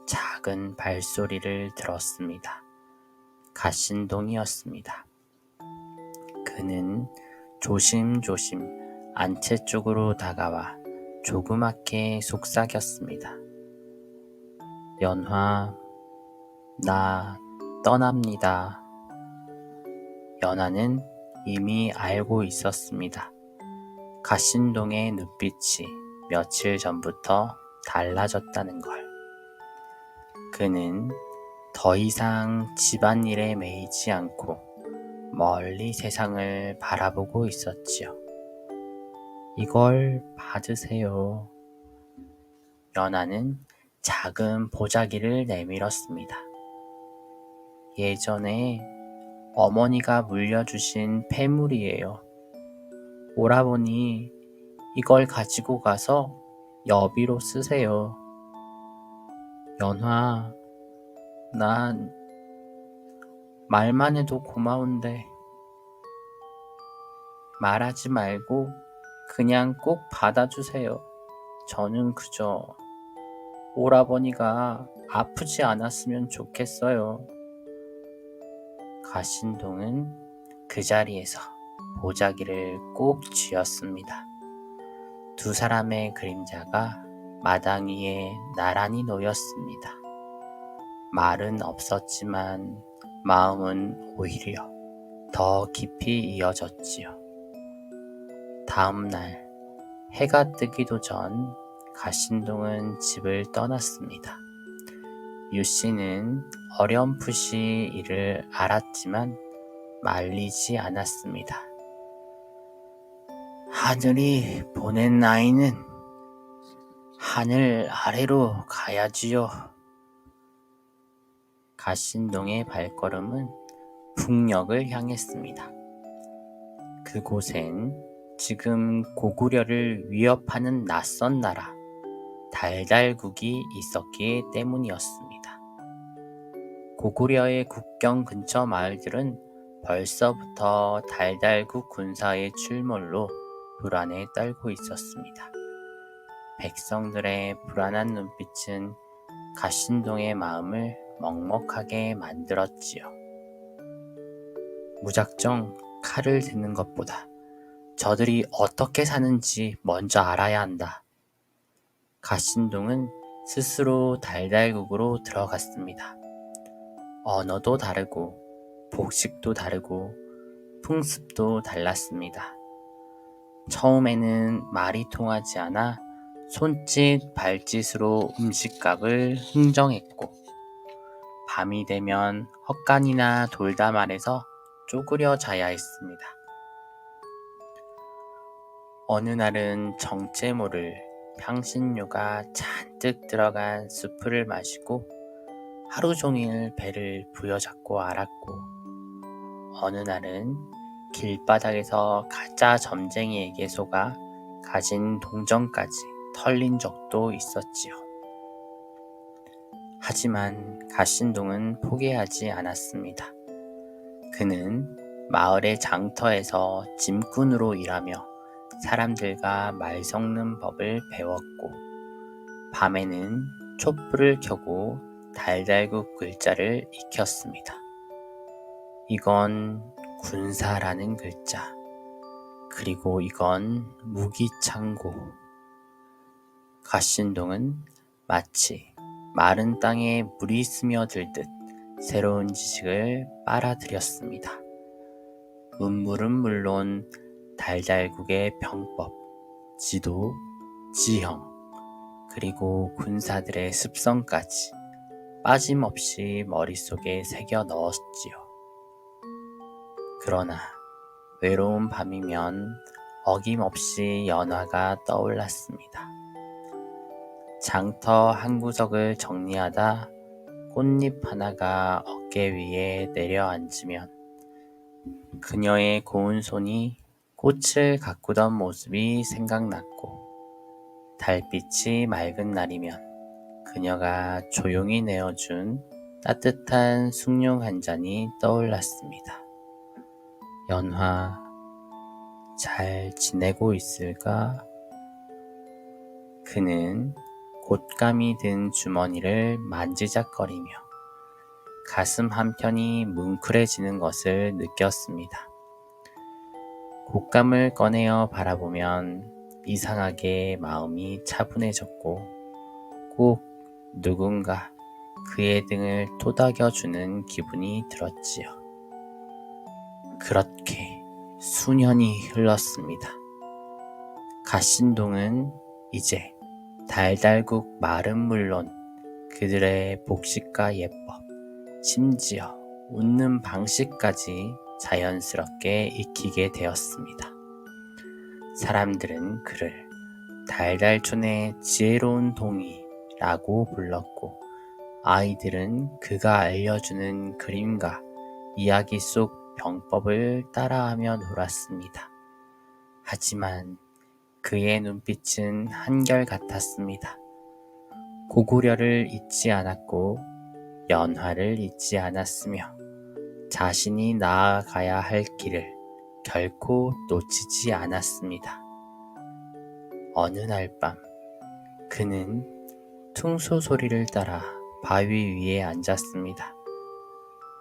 작은 발소리를 들었습니다. 갓신동이었습니다. 그는 조심조심 안채 쪽으로 다가와 조그맣게 속삭였습니다. 연화, 나 떠납니다. 연화는 이미 알고 있었습니다. 갓신동의 눈빛이 며칠 전부터 달라졌다는 걸. 그는 더 이상 집안일에 매이지 않고 멀리 세상을 바라보고 있었지요. 이걸 받으세요. 연화는 작은 보자기를 내밀었습니다. 예전에 어머니가 물려주신 폐물이에요. 오라버니, 이걸 가지고 가서 여비로 쓰세요. 연화, 난 말만 해도 고마운데 말하지 말고 그냥 꼭 받아주세요. 저는 그저 오라버니가 아프지 않았으면 좋겠어요. 갓신동은 그 자리에서 보자기를 꼭 쥐었습니다. 두 사람의 그림자가 마당 위에 나란히 놓였습니다. 말은 없었지만 마음은 오히려 더 깊이 이어졌지요. 다음 날 해가 뜨기도 전 가신동은 집을 떠났습니다. 유씨는 어렴풋이 이를 알았지만 말리지 않았습니다. 하늘이 보낸 아이는 하늘 아래로 가야지요. 가신동의 발걸음은 북녘을 향했습니다. 그곳엔 지금 고구려를 위협하는 낯선 나라 달달국이 있었기 때문이었습니다. 고구려의 국경 근처 마을들은 벌써부터 달달국 군사의 출몰로 불안에 떨고 있었습니다. 백성들의 불안한 눈빛은 가신동의 마음을 먹먹하게 만들었지요. 무작정 칼을 드는 것보다 저들이 어떻게 사는지 먼저 알아야 한다. 가신동은 스스로 달달국으로 들어갔습니다. 언어도 다르고 복식도 다르고 풍습도 달랐습니다. 처음에는 말이 통하지 않아 손짓 발짓으로 음식값을 흥정했고 밤이 되면 헛간이나 돌담 아래서 쪼그려 자야 했습니다. 어느 날은 정체 모를 향신료가 잔뜩 들어간 수프를 마시고 하루 종일 배를 부여잡고 앓았고 어느 날은 길바닥에서 가짜 점쟁이에게 속아 가진 동전까지 털린 적도 있었지요. 하지만 가신동은 포기하지 않았습니다. 그는 마을의 장터에서 짐꾼으로 일하며 사람들과 말 섞는 법을 배웠고 밤에는 촛불을 켜고 달달국 글자를 익혔습니다. 이건 군사라는 글자, 그리고 이건 무기창고. 가신동은 마치 마른 땅에 물이 스며들듯 새로운 지식을 빨아들였습니다. 문물은 물론 달달국의 병법, 지도, 지형, 그리고 군사들의 습성까지 빠짐없이 머릿속에 새겨 넣었지요. 그러나 외로운 밤이면 어김없이 연화가 떠올랐습니다. 장터 한 구석을 정리하다 꽃잎 하나가 어깨 위에 내려앉으면 그녀의 고운 손이 꽃을 가꾸던 모습이 생각났고 달빛이 맑은 날이면 그녀가 조용히 내어준 따뜻한 숭늉 한 잔이 떠올랐습니다. 연화, 잘 지내고 있을까? 그는 곶감이 든 주머니를 만지작거리며 가슴 한편이 뭉클해지는 것을 느꼈습니다. 곶감을 꺼내어 바라보면 이상하게 마음이 차분해졌고 꼭 누군가 그의 등을 토닥여주는 기분이 들었지요. 그렇게 수년이 흘렀습니다. 가신동은 이제 달달국 말은 물론 그들의 복식과 예법, 심지어 웃는 방식까지 자연스럽게 익히게 되었습니다. 사람들은 그를 달달촌의 지혜로운 동이라고 불렀고 아이들은 그가 알려주는 그림과 이야기 속 병법을 따라하며 놀았습니다. 하지만 그의 눈빛은 한결같았습니다. 고구려를 잊지 않았고 연화를 잊지 않았으며 자신이 나아가야 할 길을 결코 놓치지 않았습니다. 어느 날 밤 그는 퉁소 소리를 따라 바위 위에 앉았습니다.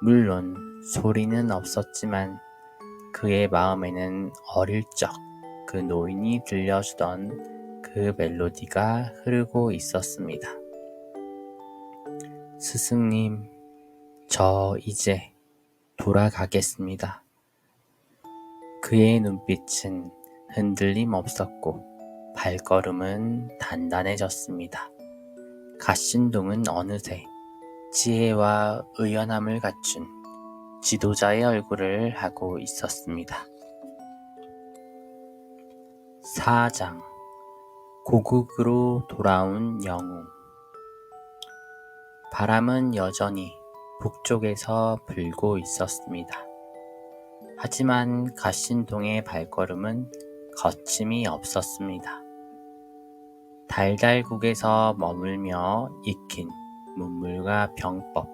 물론 소리는 없었지만 그의 마음에는 어릴 적 그 노인이 들려주던 그 멜로디가 흐르고 있었습니다. 스승님, 저 이제 돌아가겠습니다. 그의 눈빛은 흔들림 없었고 발걸음은 단단해졌습니다. 갓신동은 어느새 지혜와 의연함을 갖춘 지도자의 얼굴을 하고 있었습니다. 4장 고국으로 돌아온 영웅. 바람은 여전히 북쪽에서 불고 있었습니다. 하지만 갓신동의 발걸음은 거침이 없었습니다. 달달국에서 머물며 익힌 문물과 병법,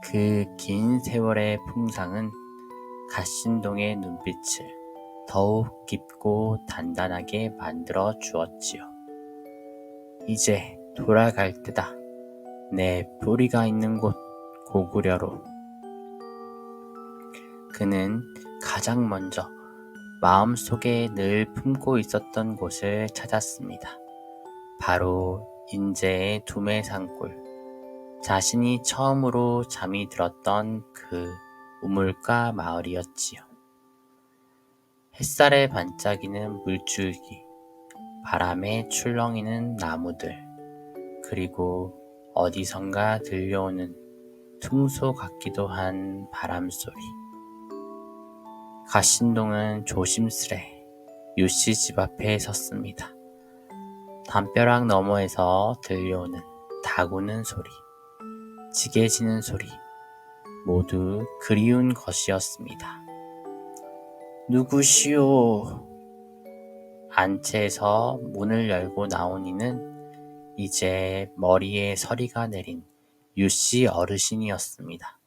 그 긴 세월의 풍상은 갓신동의 눈빛을 더욱 깊고 단단하게 만들어 주었지요. 이제 돌아갈 때다. 내 뿌리가 있는 곳 고구려로. 그는 가장 먼저 마음속에 늘 품고 있었던 곳을 찾았습니다. 바로 인제의 두매산골. 자신이 처음으로 잠이 들었던 그 우물가 마을이었지요. 햇살에 반짝이는 물줄기, 바람에 출렁이는 나무들, 그리고 어디선가 들려오는 퉁소 같기도 한 바람소리. 갓신동은 조심스레 유씨 집 앞에 섰습니다. 담벼락 너머에서 들려오는 다구는 소리, 지게지는 소리, 모두 그리운 것이었습니다. 누구시오? 안채에서 문을 열고 나온 이는 이제 머리에 서리가 내린 유씨 어르신이었습니다.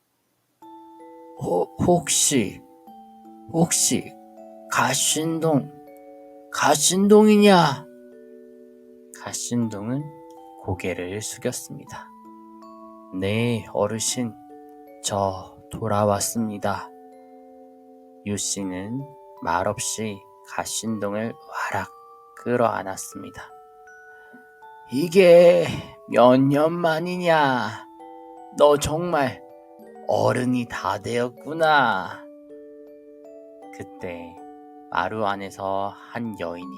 혹시 갓신동이냐? 갓신동은 고개를 숙였습니다. 네, 어르신, 저 돌아왔습니다. 유씨는 말없이 갓신동을 와락 끌어안았습니다. 이게 몇 년 만이냐? 너 정말 어른이 다 되었구나. 그때 마루 안에서 한 여인이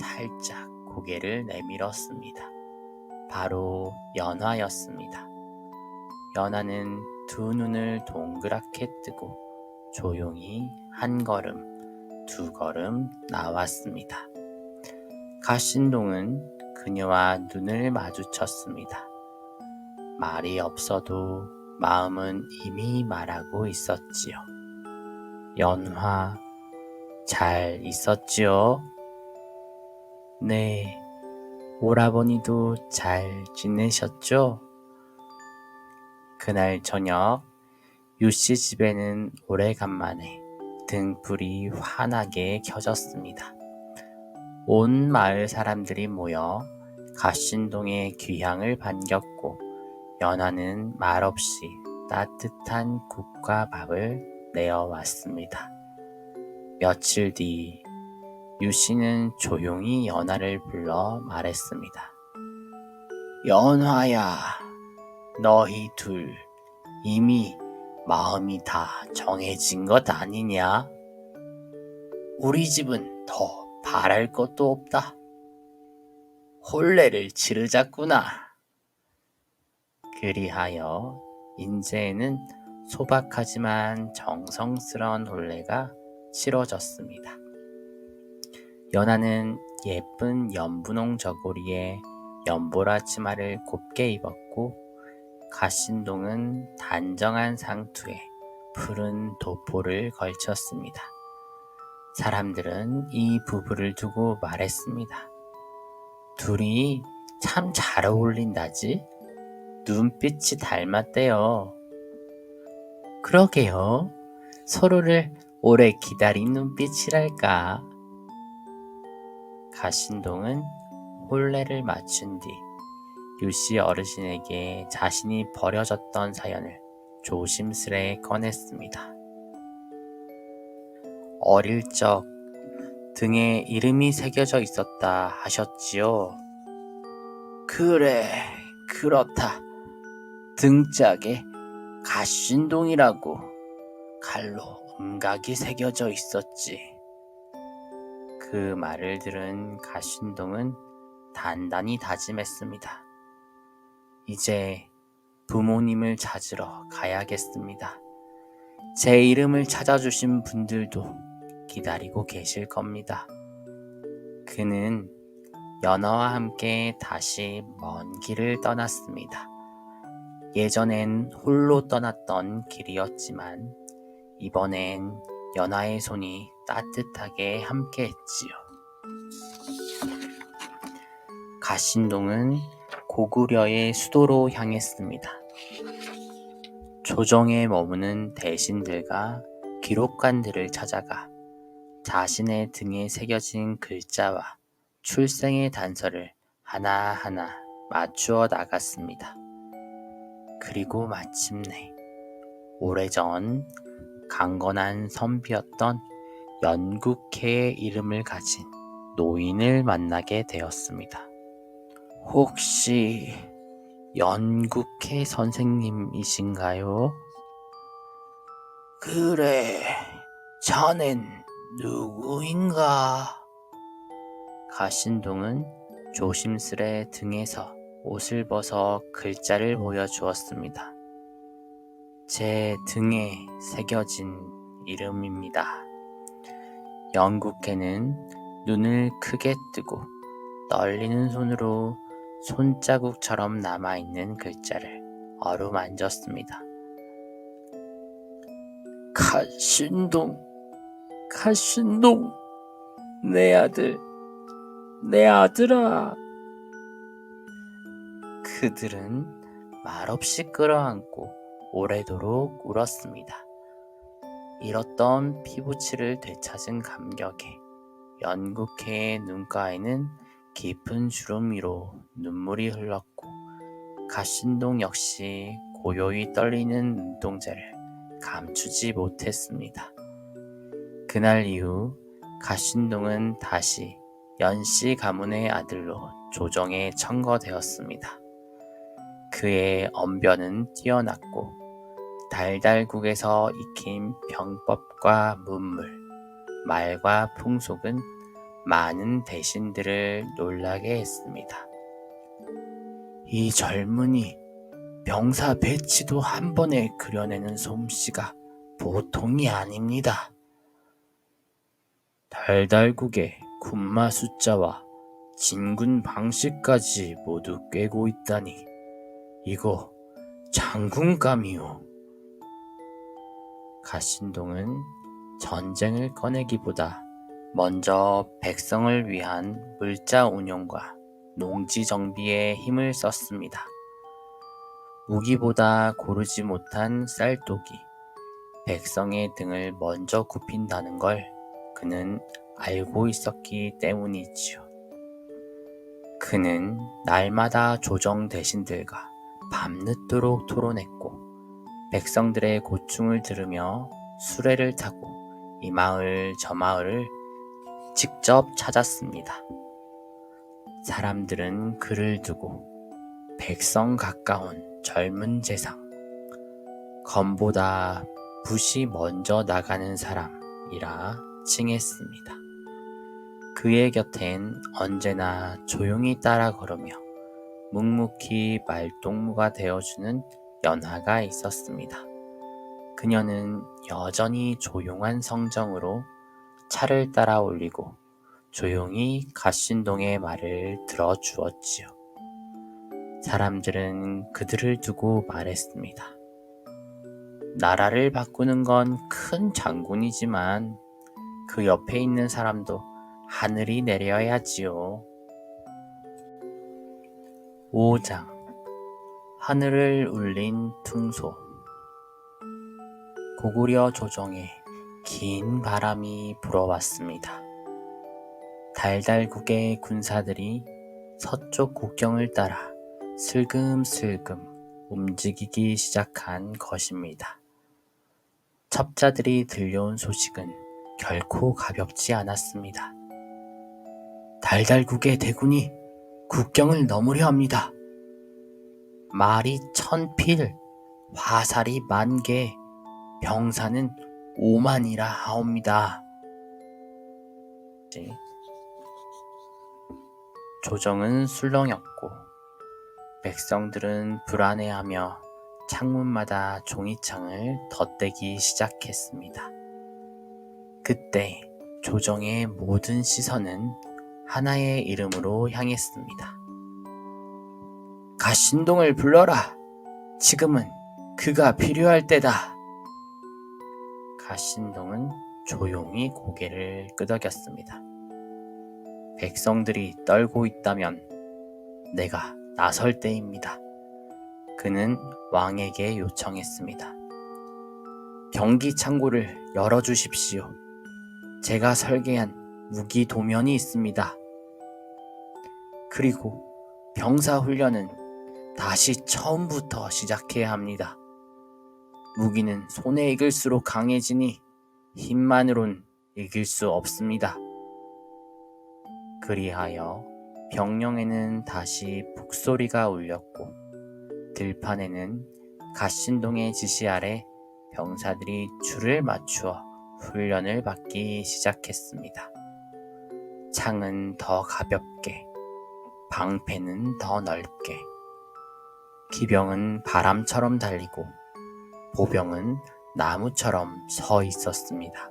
살짝 고개를 내밀었습니다. 바로 연화였습니다. 연화는 두 눈을 동그랗게 뜨고 조용히 한 걸음, 두 걸음 나왔습니다. 갓신동은 그녀와 눈을 마주쳤습니다. 말이 없어도 마음은 이미 말하고 있었지요. 연화, 잘 있었지요? 네, 오라버니도 잘 지내셨죠? 그날 저녁 유씨 집에는 오래간만에 등불이 환하게 켜졌습니다. 온 마을 사람들이 모여 갓신동의 귀향을 반겼고 연화는 말없이 따뜻한 국과 밥을 내어왔습니다. 며칠 뒤 유씨는 조용히 연화를 불러 말했습니다. 연화야, 너희 둘 이미 마음이 다 정해진 것 아니냐? 우리 집은 더 바랄 것도 없다. 혼례를 치르자꾸나. 그리하여 인제에는 소박하지만 정성스러운 혼례가 치러졌습니다. 연화는 예쁜 연분홍 저고리에 연보라 치마를 곱게 입었고 갓신동은 단정한 상투에 푸른 도포를 걸쳤습니다. 사람들은 이 부부를 두고 말했습니다. 둘이 참 잘 어울린다지? 눈빛이 닮았대요. 그러게요. 서로를 오래 기다린 눈빛이랄까. 갓신동은 혼례를 마친 뒤 유씨 어르신에게 자신이 버려졌던 사연을 조심스레 꺼냈습니다. 어릴 적 등에 이름이 새겨져 있었다 하셨지요. 그래, 그렇다. 등짝에 가신동이라고 칼로 음각이 새겨져 있었지. 그 말을 들은 가신동은 단단히 다짐했습니다. 이제 부모님을 찾으러 가야겠습니다. 제 이름을 찾아주신 분들도 기다리고 계실 겁니다. 그는 연어와 함께 다시 먼 길을 떠났습니다. 예전엔 홀로 떠났던 길이었지만 이번엔 연하의 손이 따뜻하게 함께했지요. 가신동은 고구려의 수도로 향했습니다. 조정에 머무는 대신들과 기록관들을 찾아가 자신의 등에 새겨진 글자와 출생의 단서를 하나하나 맞추어 나갔습니다. 그리고 마침내 오래전 강건한 선비였던 연국회의 이름을 가진 노인을 만나게 되었습니다. 혹시 연국회 선생님이신가요? 그래, 자넨 누구인가? 가신동은 조심스레 등에서 옷을 벗어 글자를 보여주었습니다. 제 등에 새겨진 이름입니다. 연국회는 눈을 크게 뜨고 떨리는 손으로 손자국처럼 남아있는 글자를 어루만졌습니다. 가신동, 내 아들아. 그들은 말없이 끌어안고 오래도록 울었습니다. 잃었던 피부치를 되찾은 감격에 연국회의 눈가에는 깊은 주름 위로 눈물이 흘렀고 가신동 역시 고요히 떨리는 눈동자를 감추지 못했습니다. 그날 이후 가신동은 다시 연씨 가문의 아들로 조정에 청거되었습니다. 그의 언변은 뛰어났고 달달국에서 익힌 병법과 문물, 말과 풍속은 많은 대신들을 놀라게 했습니다. 이 젊은이 병사 배치도 한 번에 그려내는 솜씨가 보통이 아닙니다. 달달국의 군마 숫자와 진군 방식까지 모두 꿰고 있다니 이거 장군감이요. 가신동은 전쟁을 꺼내기보다 먼저 백성을 위한 물자 운용과 농지 정비에 힘을 썼습니다. 무기보다 고르지 못한 쌀독이 백성의 등을 먼저 굽힌다는 걸 그는 알고 있었기 때문이지요. 그는 날마다 조정 대신들과 밤늦도록 토론했고 백성들의 고충을 들으며 수레를 타고 이 마을 저 마을을 직접 찾았습니다. 사람들은 그를 두고 백성 가까운 젊은 재상, 검보다 붓이 먼저 나가는 사람이라 칭했습니다. 그의 곁엔 언제나 조용히 따라 걸으며 묵묵히 말동무가 되어주는 연하가 있었습니다. 그녀는 여전히 조용한 성정으로 차를 따라 올리고 조용히 가신동의 말을 들어주었지요. 사람들은 그들을 두고 말했습니다. 나라를 바꾸는 건 큰 장군이지만 그 옆에 있는 사람도 하늘이 내려야지요. 5장 하늘을 울린 퉁소. 고구려 조정에 긴 바람이 불어왔습니다. 달달국의 군사들이 서쪽 국경을 따라 슬금슬금 움직이기 시작한 것입니다. 첩자들이 들려온 소식은 결코 가볍지 않았습니다. 달달국의 대군이 국경을 넘으려 합니다. 말이 1000필, 화살이 10,000개, 병사는 50,000이라 하옵니다. 조정은 술렁였고 백성들은 불안해하며 창문마다 종이창을 덧대기 시작했습니다. 그때 조정의 모든 시선은 하나의 이름으로 향했습니다. 가신동을 불러라. 지금은 그가 필요할 때다. 가신동은 조용히 고개를 끄덕였습니다. 백성들이 떨고 있다면 내가 나설 때입니다. 그는 왕에게 요청했습니다. 병기 창고를 열어주십시오. 제가 설계한 무기 도면이 있습니다. 그리고 병사 훈련은 다시 처음부터 시작해야 합니다. 무기는 손에 익을수록 강해지니 힘만으론 이길 수 없습니다. 그리하여 병영에는 다시 북소리가 울렸고 들판에는 가신동의 지시 아래 병사들이 줄을 맞추어 훈련을 받기 시작했습니다. 창은 더 가볍게, 방패는 더 넓게, 기병은 바람처럼 달리고 보병은 나무처럼 서 있었습니다.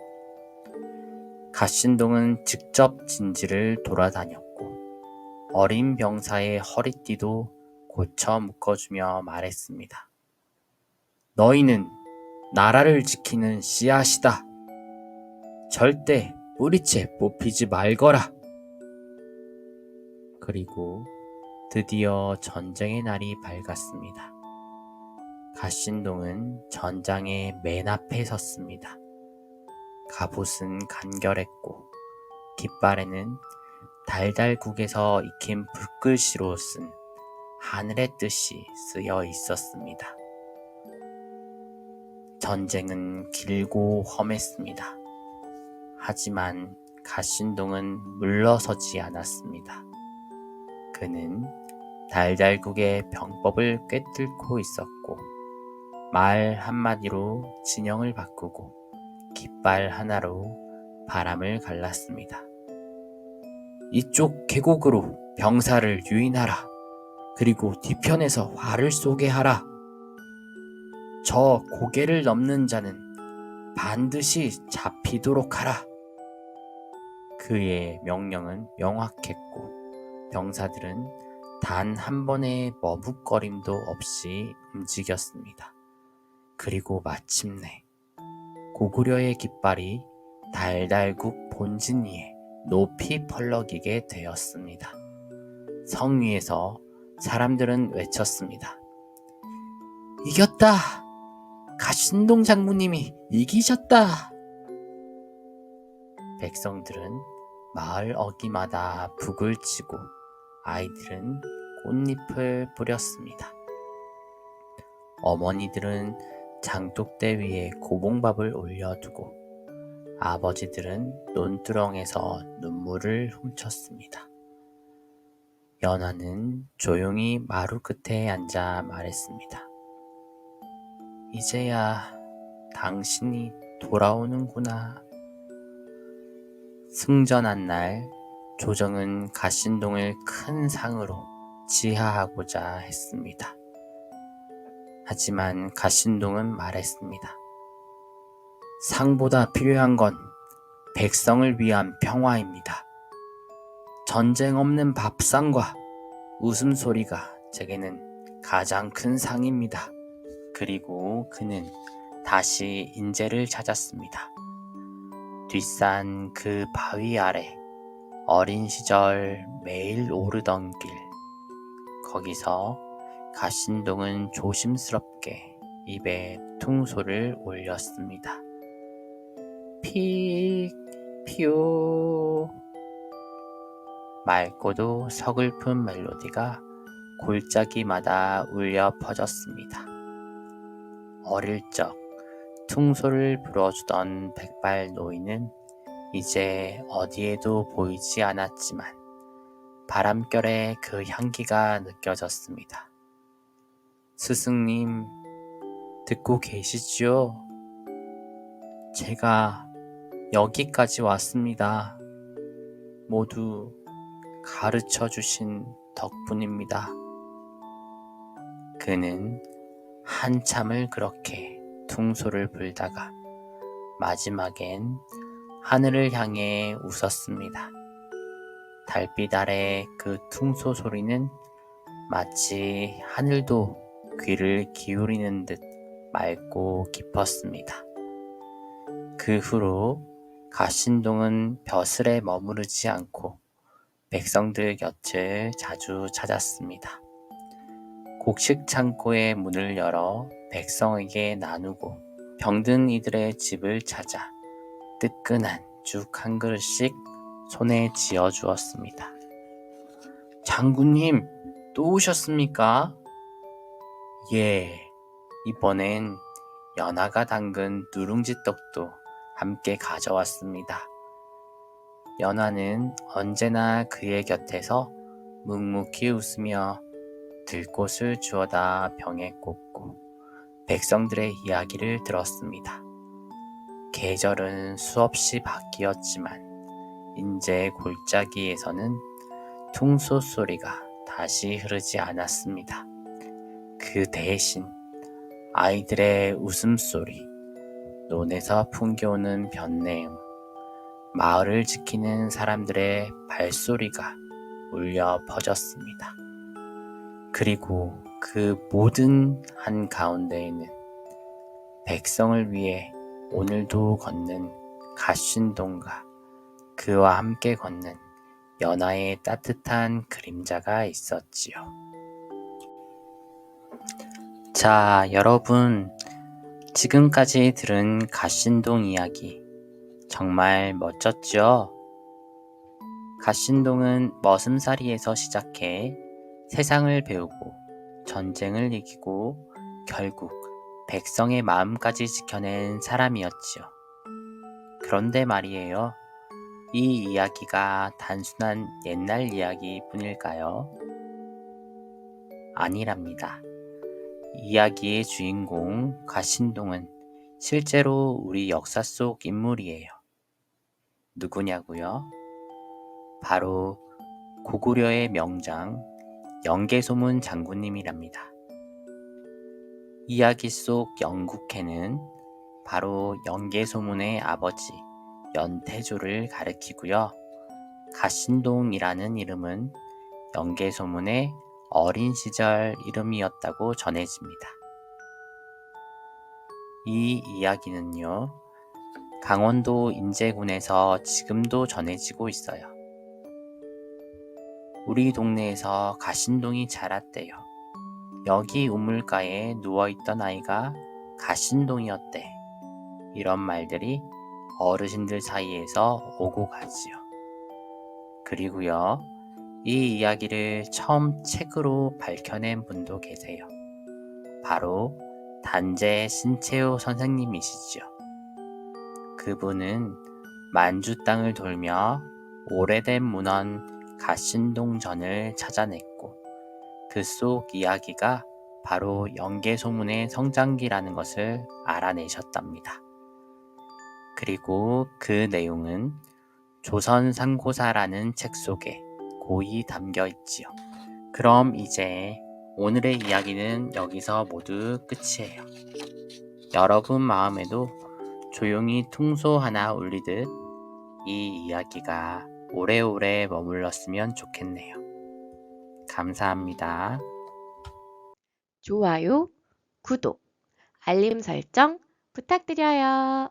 가신동은 직접 진지를 돌아다녔고 어린 병사의 허리띠도 고쳐 묶어주며 말했습니다. 너희는 나라를 지키는 씨앗이다. 절대 뿌리채 뽑히지 말거라. 그리고 드디어 전쟁의 날이 밝았습니다. 가신동은 전장의 맨 앞에 섰습니다. 갑옷은 간결했고 깃발에는 달달국에서 익힌 붓글씨로 쓴 하늘의 뜻이 쓰여 있었습니다. 전쟁은 길고 험했습니다. 하지만 가신동은 물러서지 않았습니다. 그는 달달국의 병법을 꿰뚫고 있었고 말 한마디로 진영을 바꾸고 깃발 하나로 바람을 갈랐습니다. 이쪽 계곡으로 병사를 유인하라. 그리고 뒤편에서 활을 쏘게 하라. 저 고개를 넘는 자는 반드시 잡히도록 하라. 그의 명령은 명확했고 병사들은 단 한 번의 머뭇거림도 없이 움직였습니다. 그리고 마침내 고구려의 깃발이 달달국 본진 위에 높이 펄럭이게 되었습니다. 성 위에서 사람들은 외쳤습니다. 이겼다! 가신동 장군님이 이기셨다! 백성들은 마을 어귀마다 북을 치고 아이들은 꽃잎을 뿌렸습니다. 어머니들은 장독대 위에 고봉밥을 올려두고 아버지들은 논두렁에서 눈물을 훔쳤습니다. 연하는 조용히 마루 끝에 앉아 말했습니다. 이제야 당신이 돌아오는구나. 승전한 날 조정은 가신동을 큰 상으로 지하하고자 했습니다. 하지만 가신동은 말했습니다. 상보다 필요한 건 백성을 위한 평화입니다. 전쟁 없는 밥상과 웃음소리가 제게는 가장 큰 상입니다. 그리고 그는 다시 인재를 찾았습니다. 뒷산 그 바위 아래 어린 시절 매일 오르던 길, 거기서 가신동은 조심스럽게 입에 퉁소를 올렸습니다. 픽, 피오. 맑고도 서글픈 멜로디가 골짜기마다 울려 퍼졌습니다. 어릴 적 퉁소를 불어주던 백발 노인은 이제 어디에도 보이지 않았지만 바람결에 그 향기가 느껴졌습니다. 스승님, 듣고 계시지요? 제가 여기까지 왔습니다. 모두 가르쳐 주신 덕분입니다. 그는 한참을 그렇게 퉁소를 불다가 마지막엔 하늘을 향해 웃었습니다. 달빛 아래 그 퉁소 소리는 마치 하늘도 귀를 기울이는 듯 맑고 깊었습니다. 그 후로 가신동은 벼슬에 머무르지 않고 백성들 곁을 자주 찾았습니다. 곡식 창고의 문을 열어 백성에게 나누고 병든 이들의 집을 찾아 뜨끈한 죽 한 그릇씩 손에 쥐어 주었습니다. 장군님, 또 오셨습니까? 예, 이번엔 연하가 담근 누룽지 떡도 함께 가져왔습니다. 연하는 언제나 그의 곁에서 묵묵히 웃으며 들꽃을 주워다 병에 꽂고 백성들의 이야기를 들었습니다. 계절은 수없이 바뀌었지만 인제 골짜기에서는 퉁소 소리가 다시 흐르지 않았습니다. 그 대신 아이들의 웃음소리, 논에서 풍겨오는 변내음, 마을을 지키는 사람들의 발소리가 울려 퍼졌습니다. 그리고 그 모든 한가운데에는 백성을 위해 오늘도 걷는 가신동과 그와 함께 걷는 연하의 따뜻한 그림자가 있었지요. 자, 여러분, 지금까지 들은 가신동 이야기 정말 멋졌죠? 가신동은 머슴살이에서 시작해 세상을 배우고 전쟁을 이기고 결국 백성의 마음까지 지켜낸 사람이었지요. 그런데 말이에요. 이 이야기가 단순한 옛날 이야기뿐일까요? 아니랍니다. 이야기의 주인공 가신동은 실제로 우리 역사 속 인물이에요. 누구냐고요? 바로 고구려의 명장 영계소문 장군님이랍니다. 이야기 속 영국해는 바로 영계소문의 아버지 연태조를 가리키고요. 가신동이라는 이름은 영계소문의 어린 시절 이름이었다고 전해집니다. 이 이야기는요, 강원도 인제군에서 지금도 전해지고 있어요. 우리 동네에서 가신동이 자랐대요. 여기 우물가에 누워있던 아이가 가신동이었대. 이런 말들이 어르신들 사이에서 오고 가지요. 그리고요, 이 이야기를 처음 책으로 밝혀낸 분도 계세요. 바로 단재 신채호 선생님이시죠. 그분은 만주 땅을 돌며 오래된 문헌 가신동전을 찾아냈고 그 속 이야기가 바로 영계소문의 성장기라는 것을 알아내셨답니다. 그리고 그 내용은 조선상고사라는 책 속에 고이 담겨 있지요. 그럼 이제 오늘의 이야기는 여기서 모두 끝이에요. 여러분 마음에도 조용히 퉁소 하나 울리듯 이 이야기가 오래오래 머물렀으면 좋겠네요. 감사합니다. 좋아요, 구독, 알림 설정 부탁드려요.